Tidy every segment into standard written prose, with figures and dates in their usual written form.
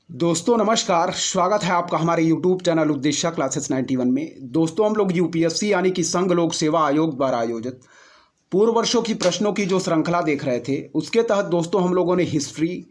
दोस्तों नमस्कार, स्वागत है आपका हमारे YouTube चैनल उद्देश्य क्लासेस 91 में। दोस्तों हम लोग यूपीएससी यानी कि संघ लोक सेवा आयोग द्वारा आयोजित पूर्व वर्षों की प्रश्नों की जो श्रृंखला देख रहे थे, उसके तहत दोस्तों हम लोगों ने history,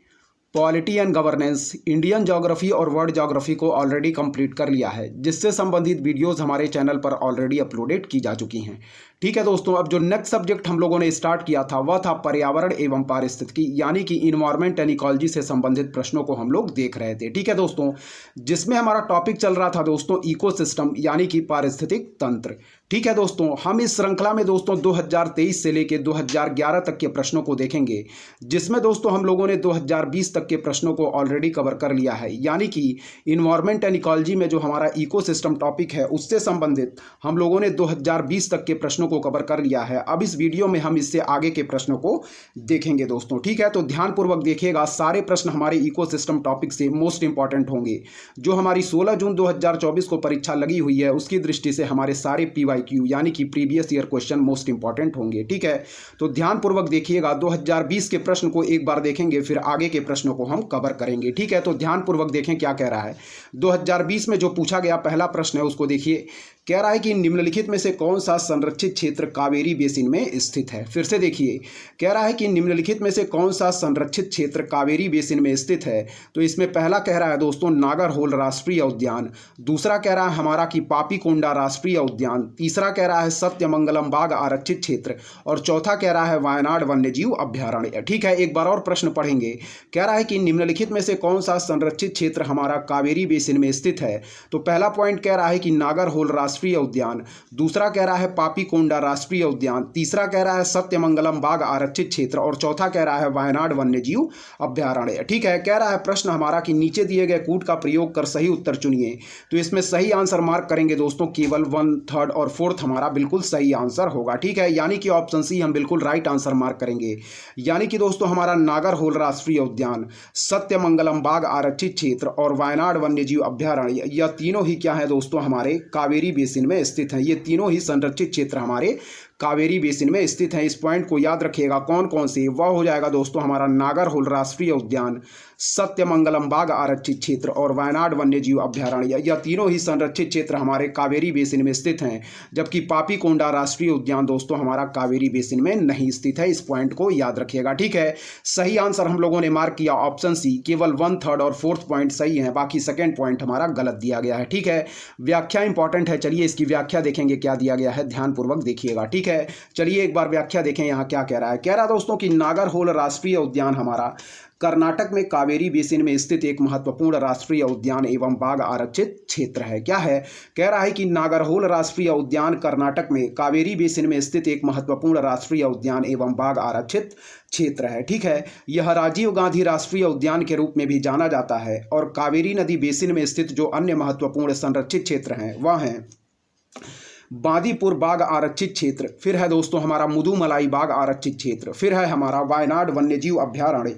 polity and governance, Indian geography और वर्ल्ड ज्योग्राफी को ऑलरेडी कंप्लीट कर लिया है, जिससे संबंधित वीडियोस हमारे चैनल पर ऑलरेडी अपलोडेड की जा चुकी हैं। ठीक है दोस्तों, अब जो नेक्स्ट सब्जेक्ट हम लोगों ने स्टार्ट किया था वह था पर्यावरण एवं पारिस्थितिकी यानी कि इन्वायरमेंट एंड इकोलॉजी से संबंधित प्रश्नों को हम लोग देख रहे थे। ठीक है दोस्तों, जिसमें हमारा टॉपिक चल रहा था दोस्तों इकोसिस्टम यानी कि पारिस्थितिक तंत्र। ठीक है दोस्तों, हम इस श्रृंखला में दोस्तों 2023 से लेकर 2011 तक के प्रश्नों को देखेंगे, जिसमें दोस्तों हम लोगों ने 2020 तक के प्रश्नों को ऑलरेडी कवर कर लिया है। यानी कि इन्वायरमेंट एंड इकोलॉजी में जो हमारा इकोसिस्टम टॉपिक है उससे संबंधित हम लोगों ने 2020 तक के प्रश्नों को कवर कर लिया है। अब इस वीडियो में हम इससे आगे के प्रश्नों को देखेंगे दोस्तों। ठीक है, तो ध्यानपूर्वक देखिएगा, सारे प्रश्न हमारे इकोसिस्टम टॉपिक से मोस्ट इंपॉर्टेंट होंगे। जो हमारी 16 जून 2024 को परीक्षा लगी हुई है उसकी दृष्टि से हमारे सारे पीवाईक्यू यानी कि previous year question most important होंगे। ठीक है, तो ध्यानपूर्वक देखिएगा, 2020 के प्रश्न को एक बार देखेंगे, फिर आगे के प्रश्नों को हम कवर करेंगे। ठीक है, तो ध्यानपूर्वक देखें क्या कह रहा है। 2020 में जो पूछा गया पहला प्रश्न है उसको देखिए। कह रहा है कि निम्नलिखित में से कौन सा संरक्षित क्षेत्र कावेरी बेसिन में स्थित है। फिर से देखिए, कह रहा है कि निम्नलिखित में से कौन सा संरक्षित क्षेत्र कावेरी बेसिन में स्थित है। तो इसमें पहला कह रहा है दोस्तों नागरहोल राष्ट्रीय उद्यान, दूसरा कह रहा है हमारा कि पापीकोंडा राष्ट्रीय उद्यान, तीसरा कह रहा है सत्यमंगलम बाघ आरक्षित क्षेत्र और चौथा कह रहा है वायनाड वन्यजीव अभ्यारण्य। ठीक है, एक बार और प्रश्न पढ़ेंगे। कह रहा है कि निम्नलिखित में से कौन सा संरक्षित क्षेत्र हमारा कावेरी बेसिन में स्थित है। तो पहला पॉइंट कह रहा है कि नागरहोल राष्ट्रीय उद्यान, दूसरा कह रहा है पापीकोंडा राष्ट्रीय उद्यान, तीसरा कह रहा है सत्यमंगलम बाघ आरक्षित क्षेत्र और चौथा कह रहा है वायनाड वन्यजीव अभ्यारण्य। ठीक है, कह रहा है प्रश्न हमारा कि नीचे दिए गए कूट का प्रयोग कर सही उत्तर चुनिए। तो इसमें सही आंसर मार्क करेंगे दोस्तों, केवल 1, 3 और 4 हमारा बिल्कुल सही आंसर होगा। ठीक है, यानी कि ऑप्शन सी हम बिल्कुल राइट आंसर मार्क करेंगे। यानी कि दोस्तों हमारा नागरहोल राष्ट्रीय उद्यान, सत्यमंगलम बाघ आरक्षित क्षेत्र और वायनाड वन्यजीव अभ्यारण्य, यह तीनों ही क्या है दोस्तों हमारे कावेरी बेसिन में स्थित हैं। ये तीनों ही संरक्षित क्षेत्र हमारे कावेरी बेसिन में स्थित हैं। इस पॉइंट को याद रखिएगा, कौन कौन से, वह हो जाएगा दोस्तों हमारा नागरहोल राष्ट्रीय उद्यान, सत्यमंगलम बाघ आरक्षित क्षेत्र और वायनाड वन्यजीव अभ्यारण्य, यह तीनों ही संरक्षित क्षेत्र हमारे कावेरी बेसिन में स्थित हैं। जबकि पापीकोंडा राष्ट्रीय उद्यान दोस्तों हमारा कावेरी बेसिन में नहीं स्थित है। इस पॉइंट को याद रखिएगा। ठीक है, सही आंसर हम लोगों ने मार्क किया ऑप्शन सी, केवल 1, 3 और 4 पॉइंट सही है, बाकी सेकेंड पॉइंट हमारा गलत दिया गया है। ठीक है, व्याख्या इंपॉर्टेंट है, चलिए इसकी व्याख्या देखेंगे क्या दिया गया है, ध्यानपूर्वक देखिएगा। ठीक है, चलिए एक बार व्याख्या देखें यहाँ क्या कह रहा है। कह रहा है दोस्तों कि नागरहोल राष्ट्रीय उद्यान हमारा कर्नाटक में कावेरी बेसिन में स्थित एक महत्वपूर्ण राष्ट्रीय उद्यान एवं बाघ आरक्षित क्षेत्र है। क्या है, कह रहा है कि नागरहोल राष्ट्रीय उद्यान कर्नाटक में कावेरी बेसिन में स्थित एक महत्वपूर्ण राष्ट्रीय उद्यान एवं बाघ आरक्षित क्षेत्र है। ठीक है, यह राजीव गांधी राष्ट्रीय उद्यान के रूप में भी जाना जाता है और कावेरी नदी बेसिन में स्थित जो अन्य महत्वपूर्ण संरक्षित क्षेत्र हैं वह हैं बांदीपुर बाघ आरक्षित क्षेत्र, फिर है दोस्तों हमारा मुदुमलाई बाघ आरक्षित क्षेत्र, फिर है हमारा वायनाड वन्यजीव अभ्यारण्य,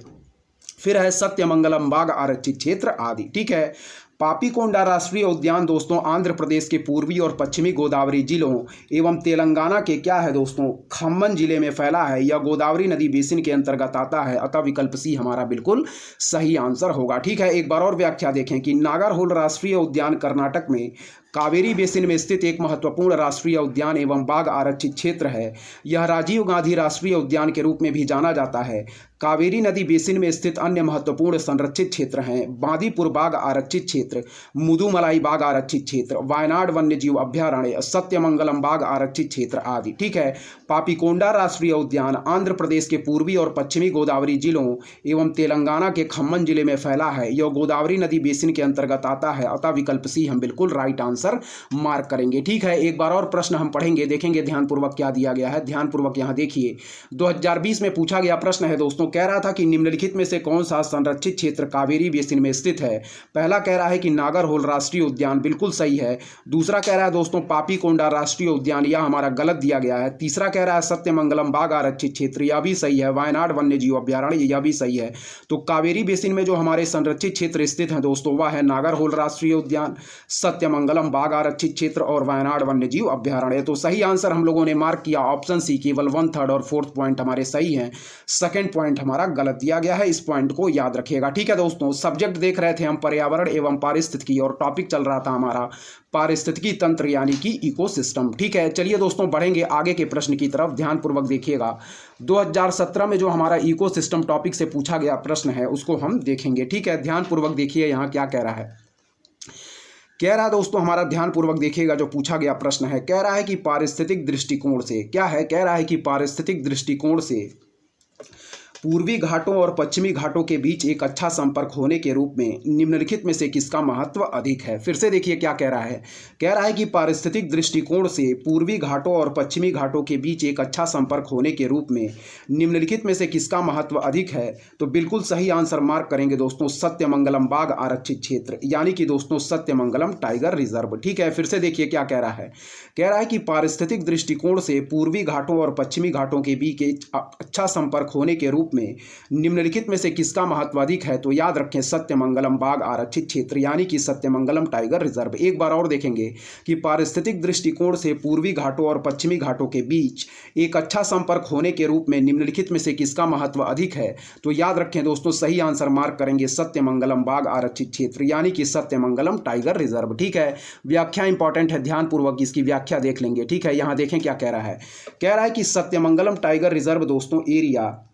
फिर है सत्यमंगलम बाघ आरक्षित क्षेत्र आदि। ठीक है, पापीकोंडा राष्ट्रीय उद्यान दोस्तों आंध्र प्रदेश के पूर्वी और पश्चिमी गोदावरी जिलों एवं तेलंगाना के क्या है दोस्तों खम्मन जिले में फैला है। यह गोदावरी नदी बेसिन के अंतर्गत आता है, अतः विकल्प सी हमारा बिल्कुल सही आंसर होगा। ठीक है, एक बार और व्याख्या देखें कि नागरहोल राष्ट्रीय उद्यान कर्नाटक में कावेरी बेसिन में स्थित एक महत्वपूर्ण राष्ट्रीय उद्यान एवं बाघ आरक्षित क्षेत्र है। यह राजीव गांधी राष्ट्रीय उद्यान के रूप में भी जाना जाता है। कावेरी नदी बेसिन में स्थित अन्य महत्वपूर्ण संरक्षित क्षेत्र हैं बांदीपुर बाघ आरक्षित क्षेत्र, मुदुमलाई बाघ आरक्षित क्षेत्र, वायनाड वन्यजीव अभ्यारण्य, सत्यमंगलम बाघ आरक्षित क्षेत्र आदि। ठीक है, पापीकोंडा राष्ट्रीय उद्यान आंध्र प्रदेश के पूर्वी और पश्चिमी गोदावरी जिलों एवं तेलंगाना के खम्मन जिले में फैला है। यह गोदावरी नदी बेसिन के अंतर्गत आता है, अतः विकल्प सी हम बिल्कुल राइट आंसर मार्क करेंगे। ठीक है, एक बार और प्रश्न हम पढ़ेंगे, देखेंगे ध्यानपूर्वक क्या दिया गया है। ध्यानपूर्वक यहां देखिए, 2020 में पूछा गया प्रश्न है दोस्तों, कह रहा था कि निम्नलिखित में से कौन सा संरक्षित क्षेत्र कावेरी बेसिन में स्थित है। पहला कह रहा है कि नागरहोल राष्ट्रीय उद्यान, बिल्कुल सही है। दूसरा कह रहा है दोस्तों पापीकोंडा राष्ट्रीय उद्यान, यह हमारा गलत दिया गया है। तीसरा कह रहा है सत्यमंगलम बाघ आरक्षित क्षेत्र, यह भी सही है। वायनाड वन्यजीव अभ्यारण्य, यह भी सही है। तो कावेरी बेसिन में जो हमारे संरक्षित क्षेत्र स्थित हैं दोस्तों वह है नागरहोल राष्ट्रीय उद्यान, सत्यमंगलम बाघ आरक्षित क्षेत्र और वायनाड वन्यजीव अभ्यारण्य। तो सही आंसर हम लोगों ने मार्क किया ऑप्शन सी, केवल 1/3 और 4th पॉइंट हमारे सही हैं, सेकंड पॉइंट हमारा गलत दिया गया है। इस पॉइंट को याद रखिएगा। ठीक है दोस्तों, सब्जेक्ट देख रहे थे हम पर्यावरण एवं पारिस्थितिकी और टॉपिक चल रहा था हमारा पारिस्थितिकी तंत्र यानी कि इकोसिस्टम। ठीक है, चलिए दोस्तों बढ़ेंगे आगे के प्रश्न की तरफ, ध्यानपूर्वक देखिएगा। 2017 में जो हमारा इकोसिस्टम टॉपिक से पूछा गया प्रश्न है उसको हम देखेंगे। ठीक है, ध्यानपूर्वक देखिए यहाँ क्या कह रहा है। कह रहा है दोस्तों हमारा, ध्यानपूर्वक देखिएगा, जो पूछा गया प्रश्न है, कह रहा है कि पारिस्थितिक दृष्टिकोण से क्या है, कह रहा है कि पारिस्थितिक दृष्टिकोण से पूर्वी घाटों और पश्चिमी घाटों के बीच एक अच्छा संपर्क होने के रूप में निम्नलिखित में से किसका महत्व अधिक है। फिर से देखिए क्या कह रहा है। कह रहा है कि पारिस्थितिक दृष्टिकोण से पूर्वी घाटों और पश्चिमी घाटों के बीच एक अच्छा संपर्क होने के रूप में निम्नलिखित में से किसका महत्व अधिक है। तो बिल्कुल सही आंसर मार्क करेंगे दोस्तों, सत्यमंगलम बाघ आरक्षित क्षेत्र यानी कि दोस्तों सत्यमंगलम टाइगर रिजर्व। ठीक है, फिर से देखिए क्या कह रहा है। कह रहा है कि पारिस्थितिक दृष्टिकोण से पूर्वी घाटों और पश्चिमी घाटों के बीच एक अच्छा संपर्क होने के रूप में निम्नलिखित में से किसका महत्व अधिक है। तो याद रखें सत्यमंगलम बाघ आरक्षित क्षेत्र यानी कि सत्यमंगलम टाइगर रिजर्व। एक बार और देखेंगे कि पारिस्थितिक दृष्टिकोण से पूर्वी घाटों और पश्चिमी घाटों के बीच एक अच्छा संपर्क होने के रूप में निम्नलिखित में से किसका महत्व अधिक है। तो याद रखें दोस्तों, सही आंसर मार्क करेंगे सत्यमंगलम बाघ आरक्षित क्षेत्र यानी कि सत्यमंगलम टाइगर रिजर्व। ठीक है, व्याख्या इंपॉर्टेंट है, ध्यानपूर्वक इसकी व्याख्या देख लेंगे। ठीक है, यहां देखें क्या कह रहा है। कह रहा है कि सत्यमंगलम टाइगर रिजर्व दोस्तों एरिया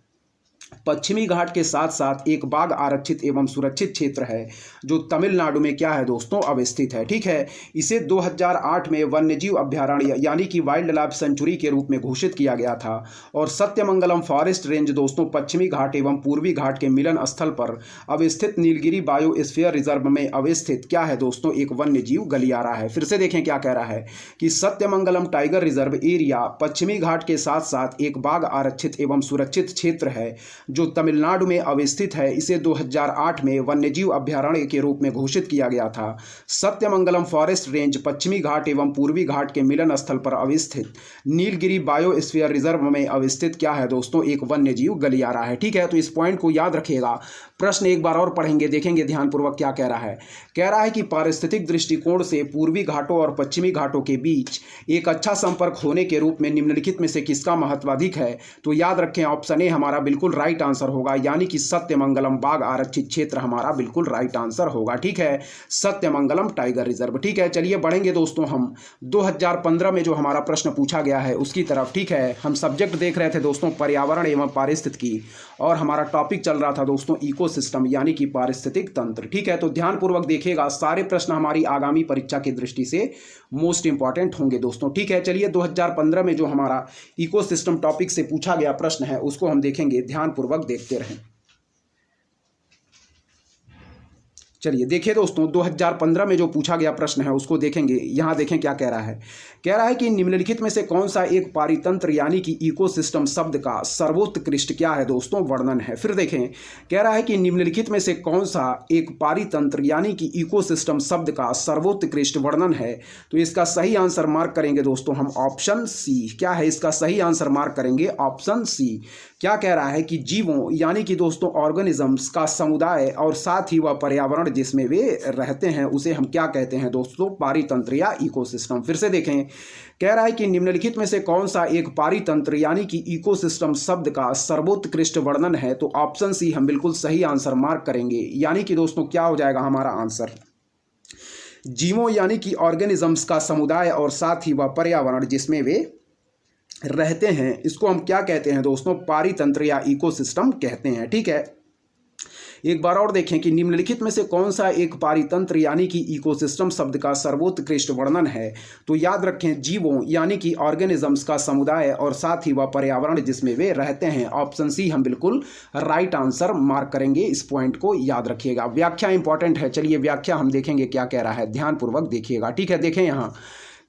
पश्चिमी घाट के साथ साथ एक बाघ आरक्षित एवं सुरक्षित क्षेत्र है जो तमिलनाडु में क्या है दोस्तों अवस्थित है। ठीक है, इसे 2008 में वन्यजीव अभ्यारण्य यानी कि वाइल्ड लाइफ सेंचुरी के रूप में घोषित किया गया था। और सत्यमंगलम फॉरेस्ट रेंज दोस्तों पश्चिमी घाट एवं पूर्वी घाट के मिलन स्थल पर अवस्थित नीलगिरी बायोस्फीयर रिजर्व में अवस्थित क्या है दोस्तों एक वन्यजीव गलियारा है। फिर से देखें क्या कह रहा है कि सत्यमंगलम टाइगर रिजर्व एरिया पश्चिमी घाट के साथ साथ एक बाघ आरक्षित एवं सुरक्षित क्षेत्र है जो तमिलनाडु में अवस्थित है। इसे 2008 में वन्यजीव अभ्यारण्य के रूप में घोषित किया गया था। सत्यमंगलम फॉरेस्ट रेंज पश्चिमी घाट एवं पूर्वी घाट के मिलन स्थल पर अवस्थित नीलगिरी बायोस्फीयर रिजर्व में अवस्थित क्या है दोस्तों एक वन्यजीव गलियारा है। ठीक है, तो इस पॉइंट को याद रखिएगा। प्रश्न एक बार और पढ़ेंगे, देखेंगे ध्यानपूर्वक क्या कह रहा है। कह रहा है कि पारिस्थितिक दृष्टिकोण से पूर्वी घाटों और पश्चिमी घाटों के बीच एक अच्छा संपर्क होने के रूप में निम्नलिखित में से किसका महत्व अधिक है। तो याद रखें ऑप्शन ए हमारा बिल्कुल राइट आंसर होगा यानी कि सत्यमंगलम बाघ आरक्षित क्षेत्र हमारा बिल्कुल राइट आंसर होगा। ठीक है, सत्यमंगलम टाइगर रिजर्व। ठीक है, चलिए बढ़ेंगे दोस्तों हम 2015 में जो हमारा प्रश्न पूछा गया है उसकी तरफ। ठीक है, हम सब्जेक्ट देख रहे थे दोस्तों पर्यावरण एवं पारिस्थितिकी और हमारा टॉपिक चल रहा था दोस्तों इकोसिस्टम यानी कि पारिस्थितिक तंत्र। ठीक है, तो ध्यानपूर्वक देखिएगा, सारे प्रश्न हमारी आगामी परीक्षा की दृष्टि से मोस्ट इंपॉर्टेंट होंगे दोस्तों। ठीक है, चलिए 2015 में जो हमारा इकोसिस्टम टॉपिक से पूछा गया प्रश्न है उसको हम देखेंगे, ध्यानपूर्वक देखते रहें। चलिए देखिए दोस्तों 2015 में जो पूछा गया प्रश्न है उसको देखेंगे। यहाँ देखें क्या कह रहा है। कह रहा है कि निम्नलिखित में से कौन सा एक पारितंत्र यानी कि इकोसिस्टम शब्द का सर्वोत्कृष्ट क्या है दोस्तों वर्णन है। फिर देखें, कह रहा है कि निम्नलिखित में से कौन सा एक पारितंत्र यानी कि इकोसिस्टम शब्द का सर्वोत्कृष्ट वर्णन है। तो इसका सही आंसर मार्क करेंगे दोस्तों हम ऑप्शन सी। क्या है इसका सही आंसर मार्क करेंगे ऑप्शन सी। क्या कह रहा है कि जीवों यानी कि दोस्तों ऑर्गेनिजम्स का समुदाय और साथ ही वह पर्यावरण जिसमें वे रहते हैं उसे हम क्या कहते हैं दोस्तों पारितंत्र या इकोसिस्टम। फिर से देखें, कह रहा है कि निम्नलिखित में से कौन सा एक पारितंत्र यानी कि इकोसिस्टम शब्द का सर्वोत्कृष्ट वर्णन है। तो ऑप्शन सी हम बिल्कुल सही आंसर मार्क करेंगे यानी कि दोस्तों क्या हो जाएगा हमारा आंसर जीवों यानी कि ऑर्गेनिजम्स का समुदाय और साथ ही वह पर्यावरण जिसमें वे रहते हैं इसको हम क्या कहते हैं दोस्तों पारितंत्र या इकोसिस्टम कहते हैं। ठीक है, एक बार और देखें कि निम्नलिखित में से कौन सा एक पारितंत्र यानी कि इकोसिस्टम शब्द का सर्वोत्कृष्ट वर्णन है। तो याद रखें जीवों यानी कि ऑर्गेनिजम्स का समुदाय और साथ ही वह पर्यावरण जिसमें वे रहते हैं। ऑप्शन सी हम बिल्कुल राइट आंसर मार्क करेंगे, इस पॉइंट को याद रखिएगा। व्याख्या इंपॉर्टेंट है, चलिए व्याख्या हम देखेंगे क्या कह रहा है, ध्यानपूर्वक देखिएगा। ठीक है, देखें यहाँ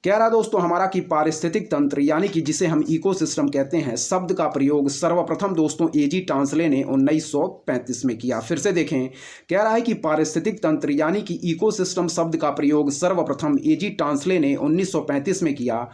कह रहा दोस्तों हमारा कि पारिस्थितिक तंत्र यानी कि जिसे हम इकोसिस्टम कहते हैं शब्द का प्रयोग सर्वप्रथम दोस्तों एजी टांसले ने 1935 में किया। फिर से देखें, कह रहा है कि पारिस्थितिक तंत्र यानी कि इकोसिस्टम शब्द का प्रयोग सर्वप्रथम एजी टांसले ने 1935 में किया।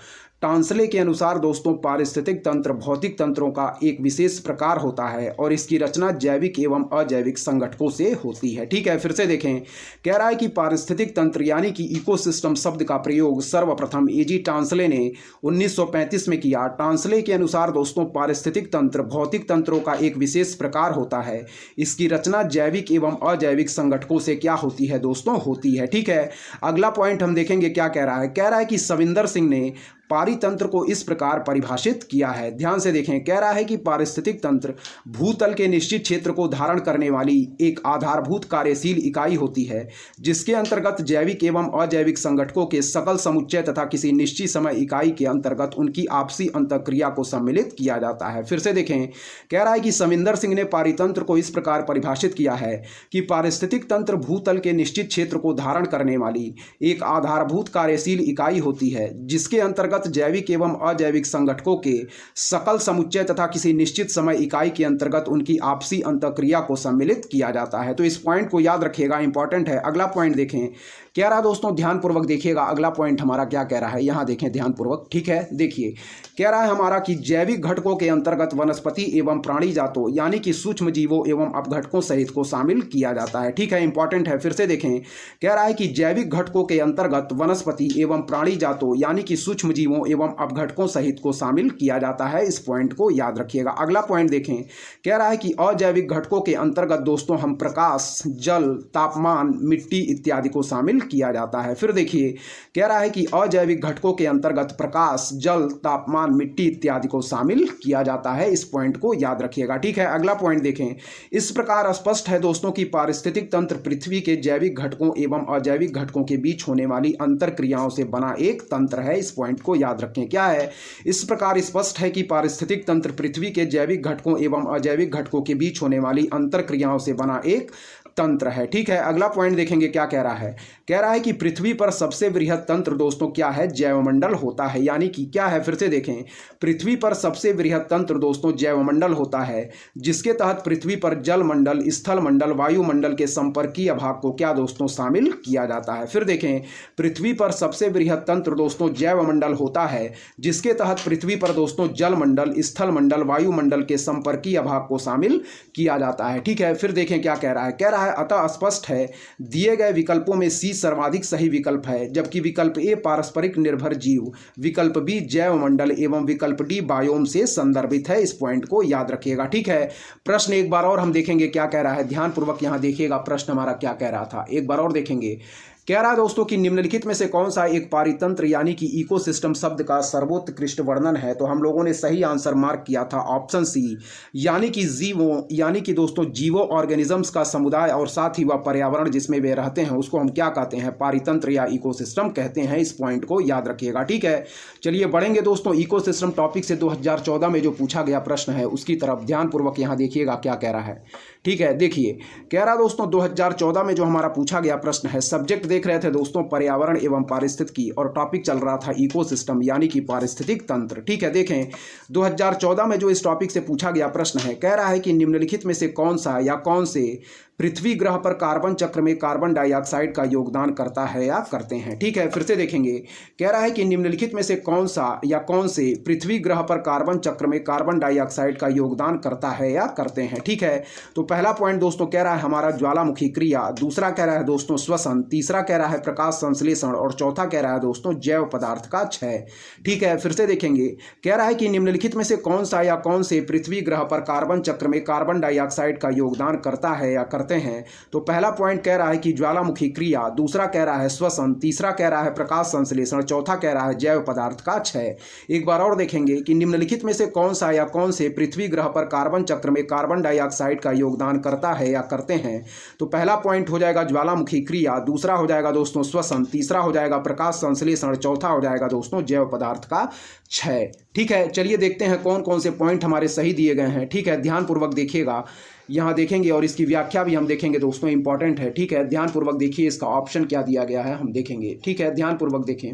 टांसले के अनुसार दोस्तों पारिस्थितिक तंत्र भौतिक तंत्रों का एक विशेष प्रकार होता है और इसकी रचना जैविक एवं अजैविक संगठकों से होती है। ठीक है, फिर से देखें, कह रहा है कि पारिस्थितिक तंत्र यानी कि इकोसिस्टम शब्द का प्रयोग सर्वप्रथम एजी टांसले ने 1935 में किया। टांसले के अनुसार दोस्तों पारिस्थितिक तंत्र भौतिक तंत्रों का एक विशेष प्रकार होता है, इसकी रचना जैविक एवं अजैविक संगठकों से क्या होती है दोस्तों, होती है। ठीक है, अगला पॉइंट हम देखेंगे क्या कह रहा है। कह रहा है कि सविंदर सिंह ने पारितंत्र को इस प्रकार परिभाषित किया है। ध्यान से देखें, कह रहा है कि पारिस्थितिक तंत्र भूतल के निश्चित क्षेत्र को धारण करने वाली एक आधारभूत कार्यशील इकाई होती है जिसके अंतर्गत जैविक एवं अजैविक संगठकों के सकल समुच्चय तथा किसी निश्चित समय इकाई के अंतर्गत उनकी आपसी अंतःक्रिया को सम्मिलित किया जाता है। फिर से देखें, कह रहा है कि सविंदर सिंह ने पारितंत्र को इस प्रकार परिभाषित किया है कि पारिस्थितिक तंत्र भूतल के निश्चित क्षेत्र को धारण करने वाली एक आधारभूत कार्यशील इकाई होती है जिसके अंतर्गत जैविक एवं अजैविक संगठकों के सकल समुच्चय तथा किसी निश्चित समय इकाई के अंतर्गत उनकी आपसी अंतःक्रिया को सम्मिलित किया जाता है। तो इस पॉइंट को याद रखिएगा, इंपॉर्टेंट है। अगला पॉइंट देखें, कह रहा दोस्तों ध्यानपूर्वक देखिएगा, अगला पॉइंट हमारा क्या कह रहा है, यहां देखें ध्यानपूर्वक। ठीक है, देखिए, कह रहा है हमारा कि जैविक घटकों के अंतर्गत वनस्पति एवं प्राणी जातों यानी कि सूक्ष्म जीवों एवं अपघटकों सहित को शामिल किया जाता है। ठीक है, इंपॉर्टेंट है। फिर से देखें, कह रहा है कि जैविक घटकों के अंतर्गत वनस्पति एवं प्राणी जातों यानी कि सूक्ष्म जीवों एवं अपघटकों सहित को शामिल किया जाता है। इस पॉइंट को याद रखिएगा। अगला पॉइंट देखें, कह रहा है कि अजैविक घटकों के अंतर्गत दोस्तों हम प्रकाश, जल, तापमान, मिट्टी इत्यादि को शामिल किया जाता है। फिर देखिए, कह रहा है कि अजैविक घटकों के अंतर्गत प्रकाश, जल, तापमान, मिट्टी इत्यादि को शामिल किया जाता है। इस पॉइंट को याद रखिएगा। ठीक है, अगला पॉइंट देखें, इस प्रकार स्पष्ट है दोस्तों कि पारिस्थितिक तंत्र पृथ्वी के जैविक घटकों एवं अजैविक घटकों के बीच होने वाली अंतर क्रियाओं से बना एक तंत्र है। इस पॉइंट को याद रखें। क्या है, इस प्रकार स्पष्ट है कि पारिस्थितिक तंत्र पृथ्वी के जैविक घटकों एवं अजैविक घटकों के बीच होने वाली अंतर क्रियाओं से बना एक तंत्र है। ठीक है, अगला पॉइंट देखेंगे क्या कह रहा है। कह रहा है कि पृथ्वी पर सबसे वृहद तंत्र दोस्तों क्या है, जैवमंडल होता है। यानी कि क्या है, फिर से देखें, पृथ्वी पर सबसे वृहद तंत्र दोस्तों जैवमंडल होता है जिसके तहत पृथ्वी पर जल मंडल, स्थल मंडल, वायुमंडल के संपर्कीय भाग को क्या दोस्तों शामिल किया जाता है। फिर देखें, पृथ्वी पर सबसे वृहद तंत्र दोस्तों जैवमंडल होता है जिसके तहत पृथ्वी पर दोस्तों जल मंडल, स्थल मंडल, वायुमंडल के संपर्कीय भाग को शामिल किया जाता है। ठीक है, फिर देखें क्या कह रहा है। कह रहा है अतः स्पष्ट है दिए गए विकल्पों में सी सर्वाधिक सही विकल्प है, जबकि विकल्प ए पारस्परिक निर्भर जीव, विकल्प बी जैव मंडल एवं विकल्प डी बायोम से संदर्भित है। इस पॉइंट को याद रखिएगा। ठीक है, प्रश्न एक बार और हम देखेंगे क्या कह रहा है, ध्यानपूर्वक यहां देखिएगा प्रश्न हमारा क्या कह रहा था, एक बार और देखेंगे। कह रहा है दोस्तों कि निम्नलिखित में से कौन सा एक पारितंत्र यानी कि इकोसिस्टम शब्द का सर्वोत्कृष्ट वर्णन है। तो हम लोगों ने सही आंसर मार्क किया था ऑप्शन सी, यानी कि जीवों, यानी कि दोस्तों जीवो ऑर्गेनिजम्स का समुदाय और साथ ही वह पर्यावरण जिसमें वे रहते हैं उसको हम क्या कहते हैं, पारितंत्र या इकोसिस्टम कहते हैं। इस पॉइंट को याद रखिएगा। ठीक है, चलिए बढ़ेंगे दोस्तों इकोसिस्टम टॉपिक से 2014 में जो पूछा गया प्रश्न है उसकी तरफ ध्यानपूर्वक यहाँ देखिएगा क्या कह रहा है। ठीक है, देखिए, कह रहा दोस्तों 2014 में जो हमारा पूछा गया प्रश्न है, सब्जेक्ट देख रहे थे दोस्तों पर्यावरण एवं पारिस्थितिकी और टॉपिक चल रहा था इकोसिस्टम यानी कि पारिस्थितिक तंत्र। ठीक है, देखें 2014 में जो इस टॉपिक से पूछा गया प्रश्न है, कह रहा है कि निम्नलिखित में से कौन सा या कौन से पृथ्वी ग्रह पर कार्बन चक्र में कार्बन डाइऑक्साइड का योगदान करता है या करते हैं। ठीक है, फिर से देखेंगे, कह रहा है कि निम्नलिखित में से कौन सा या कौन से पृथ्वी ग्रह पर कार्बन चक्र में कार्बन डाइऑक्साइड का योगदान करता है या करते हैं। ठीक है, तो पहला पॉइंट दोस्तों कह रहा है हमारा ज्वालामुखी क्रिया, दूसरा कह रहा है दोस्तों श्वसन, तीसरा कह रहा है प्रकाश संश्लेषण और चौथा कह रहा है दोस्तों जैव पदार्थ का क्षय। ठीक है, फिर से देखेंगे, कह रहा है कि निम्नलिखित में से कौन सा या कौन से पृथ्वी ग्रह पर कार्बन चक्र में कार्बन डाइऑक्साइड का योगदान करता है या करते हैं। तो पहला पॉइंट कह रहा है कि ज्वालामुखी क्रिया, दूसरा कह रहा है श्वसन, तीसरा कह रहा है प्रकाश संश्लेषण, चौथा कह रहा है जैव पदार्थ का क्षय। एक बार और देखेंगे कि निम्नलिखित में से कौन सा या कौन से पृथ्वी ग्रह पर कार्बन चक्र में कार्बन डाइऑक्साइड का योगदान करता है या करते हैं। तो पहला पॉइंट हो जाएगा ज्वालामुखी क्रिया, दूसरा हो जाएगा दोस्तों श्वसन, तीसरा हो जाएगा प्रकाश संश्लेषण, चौथा हो जाएगा दोस्तों जैव पदार्थ का क्षय। ठीक है, चलिए देखते हैं कौन कौन से पॉइंट हमारे सही दिए गए हैं। ठीक है, ध्यानपूर्वक देखिएगा, यहाँ देखेंगे और इसकी व्याख्या भी हम देखेंगे दोस्तों, इंपॉर्टेंट है। ठीक है, ध्यानपूर्वक देखिए इसका ऑप्शन क्या दिया गया है हम देखेंगे। ठीक है, ध्यानपूर्वक देखें।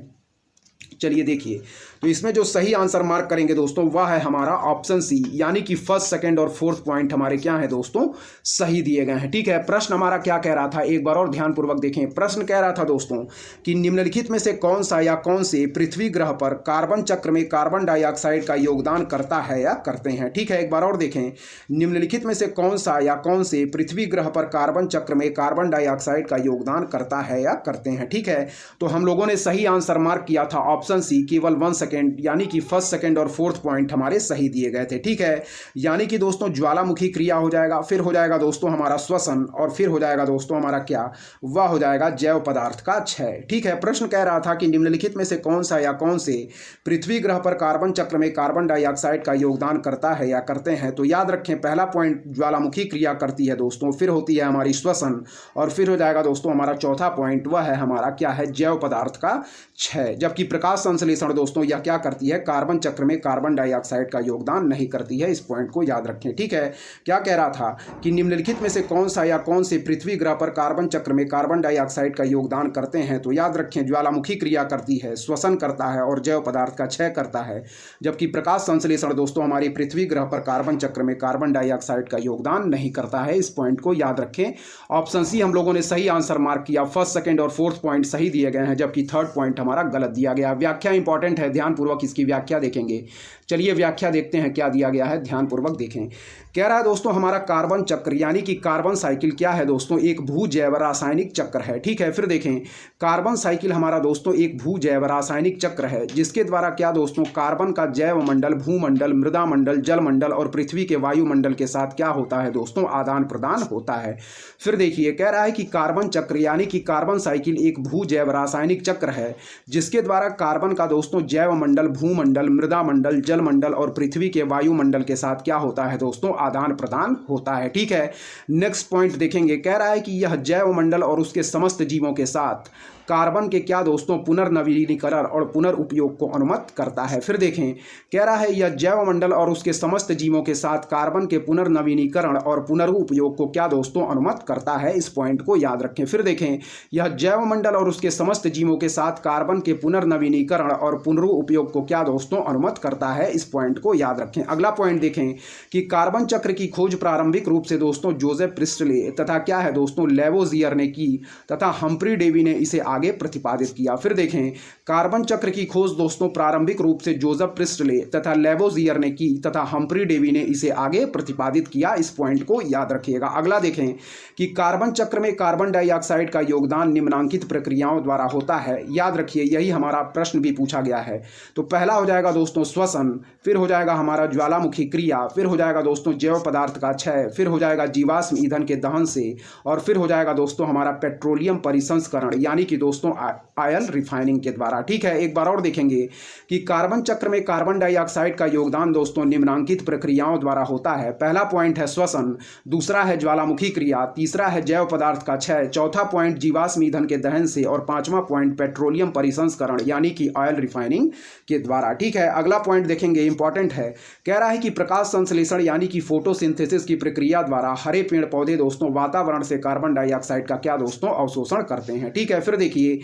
चलिए देखिए, तो इसमें जो सही आंसर मार्क करेंगे दोस्तों वह है हमारा ऑप्शन सी, यानी कि फर्स्ट, सेकंड और फोर्थ पॉइंट हमारे क्या है दोस्तों, सही दिए गए हैं। ठीक है, प्रश्न हमारा क्या कह रहा था, एक बार और ध्यानपूर्वक देखें। प्रश्न कह रहा था दोस्तों कि निम्नलिखित में से कौन सा या कौन से पृथ्वी ग्रह पर कार्बन चक्र में कार्बन डाइऑक्साइड का योगदान करता है या करते हैं। ठीक है, एक बार और देखें, निम्नलिखित में से कौन सा या कौन से पृथ्वी ग्रह पर कार्बन चक्र में कार्बन डाइऑक्साइड का योगदान करता है या करते हैं। ठीक है, तो हम लोगों ने सही आंसर मार्क किया था ऑप्शन सी, केवल 1 सेकेंड, यानी कि फर्स्ट, सेकेंड और फोर्थ पॉइंट हमारे सही दिए गए थे। ठीक है, यानी कि दोस्तों ज्वालामुखी क्रिया हो जाएगा, फिर हो जाएगा दोस्तों हमारा श्वसन, और फिर हो जाएगा दोस्तों हमारा क्या, वह हो जाएगा जैव पदार्थ का क्षय। ठीक है, प्रश्न कह रहा था कि निम्नलिखित में से कौन सा या कौन से पृथ्वी ग्रह पर कार्बन चक्र में कार्बन डाइऑक्साइड का योगदान करता है या करते हैं। तो याद रखें, पहला पॉइंट ज्वालामुखी क्रिया करती है दोस्तों, फिर होती है हमारी श्वसन, और फिर हो जाएगा दोस्तों हमारा चौथा पॉइंट, वह है हमारा क्या है, जैव पदार्थ का क्षय। जबकि प्रकाश संश्लेषण दोस्तों यह क्या करती है, कार्बन चक्र में कार्बन डाइऑक्साइड का योगदान नहीं करती है। इस पॉइंट को याद रखें। ठीक है, क्या कह रहा था कि निम्नलिखित में से कौन सा या कौन से पृथ्वी ग्रह पर कार्बन चक्र में कार्बन डाइऑक्साइड का योगदान करते हैं। तो याद रखें, ज्वालामुखी क्रिया करती है, श्वसन करता है और जैव पदार्थ का क्षय करता है। जबकि प्रकाश संश्लेषण दोस्तों हमारी पृथ्वी ग्रह पर कार्बन चक्र में कार्बन डाइऑक्साइड का योगदान नहीं करता है। इस पॉइंट को याद रखें। ऑप्शन सी हम लोगों ने सही आंसर मार्क किया, फर्स्ट, सेकंड और फोर्थ पॉइंट सही दिए गए हैं, जबकि थर्ड पॉइंट हमारा गलत दिया गया। व्याख्या इंपॉर्टेंट है, ध्यानपूर्वक इसकी व्याख्या देखेंगे। चलिए व्याख्या देखते हैं क्या दिया गया है, ध्यानपूर्वक देखें। कह रहा है दोस्तों हमारा कार्बन चक्र यानी कि कार्बन साइकिल क्या है दोस्तों, एक भू जैव रासायनिक चक्र है। ठीक है, फिर देखें, कार्बन साइकिल हमारा दोस्तों एक भू जैव रासायनिक चक्र है, जिसके द्वारा क्या दोस्तों, कार्बन का जैव मंडल, भूमंडल, मृदा मंडल, जल मंडल और पृथ्वी के वायुमंडल के साथ क्या होता है दोस्तों, आदान प्रदान होता है। फिर देखिए, कह रहा है कि कार्बन चक्र यानी कि कार्बन साइकिल एक भू जैव रासायनिक चक्र है, जिसके द्वारा कार्बन का दोस्तों जैव मंडल, भूमंडल, मृदा मंडल, जल मंडल और पृथ्वी के वायुमंडल के साथ क्या होता है दोस्तों, आदान प्रदान होता है। ठीक है, नेक्स्ट पॉइंट देखेंगे। कह रहा है कि यह जैव मंडल और उसके समस्त जीवों के साथ कार्बन के क्या दोस्तों, पुनर्नवीनीकरण और पुनर्उपयोग को अनुमत करता है। फिर देखें, कह रहा है यह जैव मंडल और उसके समस्त जीवों के साथ कार्बन के पुनर्नवीनीकरण और पुनर्उपयोग को क्या दोस्तों, अनुमत करता है। इस पॉइंट को याद रखें। फिर देखें, यह जैव मंडल और उसके समस्त जीवों के साथ कार्बन के पुनर्नवीनीकरण और पुनर्उपयोग को क्या दोस्तों, अनुमत करता है। इस पॉइंट को याद रखें। अगला पॉइंट देखें कि कार्बन चक्र की खोज प्रारंभिक रूप से दोस्तों जोसेफ प्रिस्टले तथा क्या है दोस्तों, लेवोजियर ने की तथा हम्फ्री डेवी ने इसे आगे प्रतिपादित किया। फिर देखें, कार्बन चक्र की खोज दोस्तों प्रारंभिक रूप से जोसेफ प्रिस्टले तथा लेवोजियर ने की तथा हम्फ्री डेवी ने इसे आगे प्रतिपादित किया। इस पॉइंट को याद रखिएगा। अगला देखें कि कार्बन चक्र में कार्बन डाइऑक्साइड का योगदान निम्नलिखित प्रक्रियाओं द्वारा होता है। याद रखिए, यही हमारा प्रश्न भी पूछा गया है। तो पहला हो जाएगा दोस्तों श्वसन, फिर हो जाएगा हमारा ज्वालामुखी क्रिया, फिर हो जाएगा दोस्तों जैव पदार्थ का क्षय, फिर हो जाएगा जीवाश्म ईंधन के दहन से, और फिर हो जाएगा दोस्तों हमारा पेट्रोलियम परिसंस्करण यानी कि दोस्तों ऑयल रिफाइनिंग के द्वारा। ठीक है, एक बार और देखेंगे कि कार्बन चक्र में कार्बन डाइऑक्साइड का योगदान दोस्तों निम्नलिखित प्रक्रियाओं द्वारा होता है। पहला पॉइंट है श्वसन, दूसरा है ज्वालामुखी क्रिया, तीसरा है जैव पदार्थ का क्षय, चौथा पॉइंट जीवाश्म ईंधन के दहन से, और पांचवा पॉइंट पेट्रोलियम परिसंस्करण यानी कि ऑयल रिफाइनिंग के द्वारा। ठीक है, अगला पॉइंट देखेंगे, इंपॉर्टेंट है। कह रहा है कि प्रकाश संश्लेषण यानी कि फोटोसिंथेसिस की प्रक्रिया द्वारा हरे पेड़ पौधे दोस्तों वातावरण से कार्बन डाइऑक्साइड का क्या दोस्तों, अवशोषण करते हैं। ठीक है, फिर देखिए,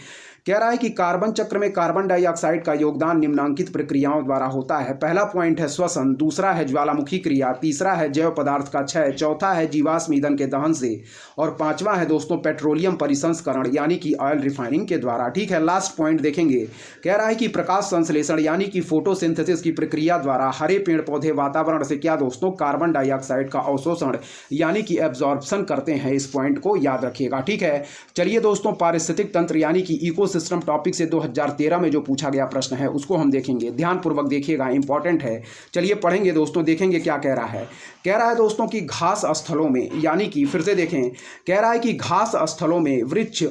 कह रहा है कि कार्बन चक्र में कार्बन डाइऑक्साइड का योगदान निम्नलिखित प्रक्रियाओं द्वारा होता है। पहला पॉइंट है श्वसन, दूसरा है ज्वालामुखी क्रिया, तीसरा है जैव पदार्थ का क्षय, चौथा है जीवाश्म ईंधन के दहन से, और पांचवा है दोस्तों पेट्रोलियम परिसंस्करण यानी कि ऑयल रिफाइनिंग के द्वारा। ठीक है, लास्ट पॉइंट देखेंगे। कह रहा है कि प्रकाश संश्लेषण यानी कि फोटोसिंथेसिस की प्रक्रिया द्वारा हरे पेड़ पौधे वातावरण से क्या दोस्तों, कार्बन डाइऑक्साइड का अवशोषण यानी कि एब्जॉर्प्शन करते हैं। इस पॉइंट को याद रखिएगा। ठीक है, चलिए दोस्तों, पारिस्थितिक तंत्र यानी कि इको सिस्टम टॉपिक से 2013 में जो पूछा गया प्रश्न है उसको हम देखेंगे। ध्यानपूर्वक देखिएगा, इंपॉर्टेंट है। चलिए पढ़ेंगे दोस्तों, देखेंगे क्या कह रहा है। कह रहा है दोस्तों कि घास स्थलों में, यानी कि फिर से देखें, कह रहा है कि घास स्थलों में वृक्ष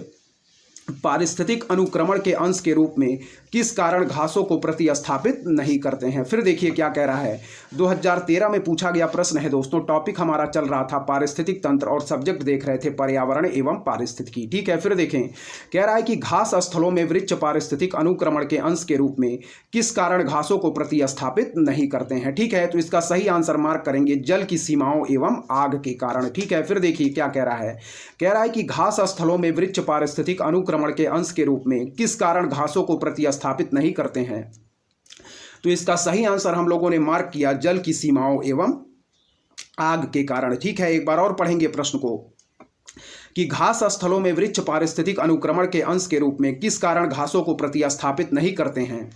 पारिस्थितिक अनुक्रमण के अंश के रूप में किस कारण घासों को प्रतिस्थापित नहीं करते हैं। फिर देखिए क्या कह रहा है, 2013 में पूछा गया प्रश्न है दोस्तों। टॉपिक हमारा चल रहा था पारिस्थितिक तंत्र और सब्जेक्ट देख रहे थे पर्यावरण एवं पारिस्थितिकी। ठीक है, फिर देखें, कह रहा है कि घास स्थलों में वृक्ष पारिस्थितिक अनुक्रमण के अंश के रूप में किस कारण घासों को प्रतिस्थापित नहीं करते हैं। ठीक है, तो इसका सही आंसर मार्क करेंगे, जल की सीमाओं एवं आग के कारण। ठीक है, फिर देखिए क्या कह रहा है, कह रहा है कि घास स्थलों में वृक्ष पारिस्थितिक अनुक्रमण अनुक्रमण के अंश के रूप में किस कारण घासों को प्रतिस्थापित नहीं करते हैं? तो इसका सही आंसर हम लोगों ने मार्क किया जल की सीमाओं एवं आग के कारण। ठीक है, एक बार और पढ़ेंगे प्रश्न को कि घास स्थलों में वृक्ष पारिस्थितिक अनुक्रमण के अंश के रूप में किस कारण घासों को प्रतिस्थापित नहीं करते हैं?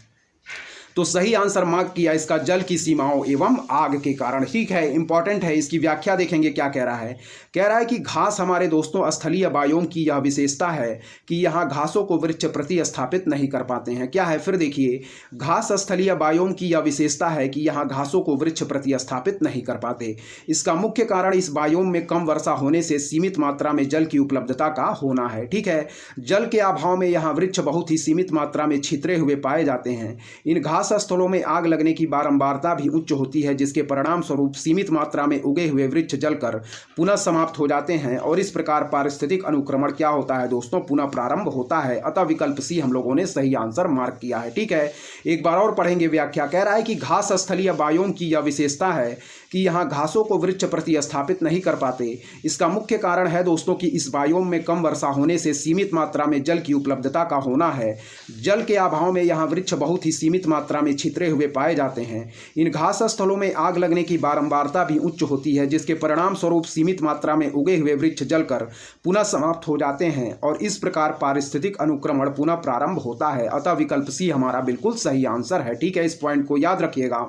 तो सही आंसर मार्क किया इसका जल की सीमाओं एवं आग के कारण। ठीक है, इंपॉर्टेंट है, इसकी व्याख्या देखेंगे क्या कह रहा है। कह रहा है कि घास हमारे दोस्तों स्थलीय बायोम की यह विशेषता है कि यहाँ घासों को वृक्ष प्रतिस्थापित नहीं कर पाते हैं। क्या है, फिर देखिए, घास स्थलीय बायोम की यह विशेषता है कि यहाँ घासों को वृक्ष प्रतिस्थापित नहीं कर पाते। इसका मुख्य कारण इस बायोम में कम वर्षा होने से सीमित मात्रा में जल की उपलब्धता का होना है। ठीक है, जल के अभाव में यहाँ वृक्ष बहुत ही सीमित मात्रा में छितरे हुए पाए जाते हैं। इन घास स्थलों में आग लगने की बारंबारता भी उच्च होती है, जिसके परिणाम स्वरूप सीमित मात्रा में उगे हुए वृक्ष जलकर पुनः समाप्त हो जाते हैं और इस प्रकार पारिस्थितिक अनुक्रमण क्या होता है दोस्तों, पुनः प्रारंभ होता है। अतः विकल्प सी हम लोगों ने सही आंसर मार्क किया है। ठीक है, एक बार और पढ़ेंगे व्याख्या। कह रहा है कि घास स्थलीय बायोम की यह विशेषता है कि यहाँ घासों को वृक्ष प्रतिस्थापित नहीं कर पाते। इसका मुख्य कारण है दोस्तों कि इस बायोम में कम वर्षा होने से सीमित मात्रा में जल की उपलब्धता का होना है। जल के अभाव में यहाँ वृक्ष बहुत ही सीमित मात्रा में छितरे हुए पाए जाते हैं। इन घास स्थलों में आग लगने की बारंबारता भी उच्च होती है, जिसके परिणाम स्वरूप सीमित मात्रा में उगे हुए वृक्ष जलकर पुनः समाप्त हो जाते हैं और इस प्रकार पारिस्थितिक अनुक्रमण पुनः प्रारंभ होता है। अतः विकल्प सी हमारा बिल्कुल सही आंसर है। ठीक है, इस पॉइंट को याद रखिएगा।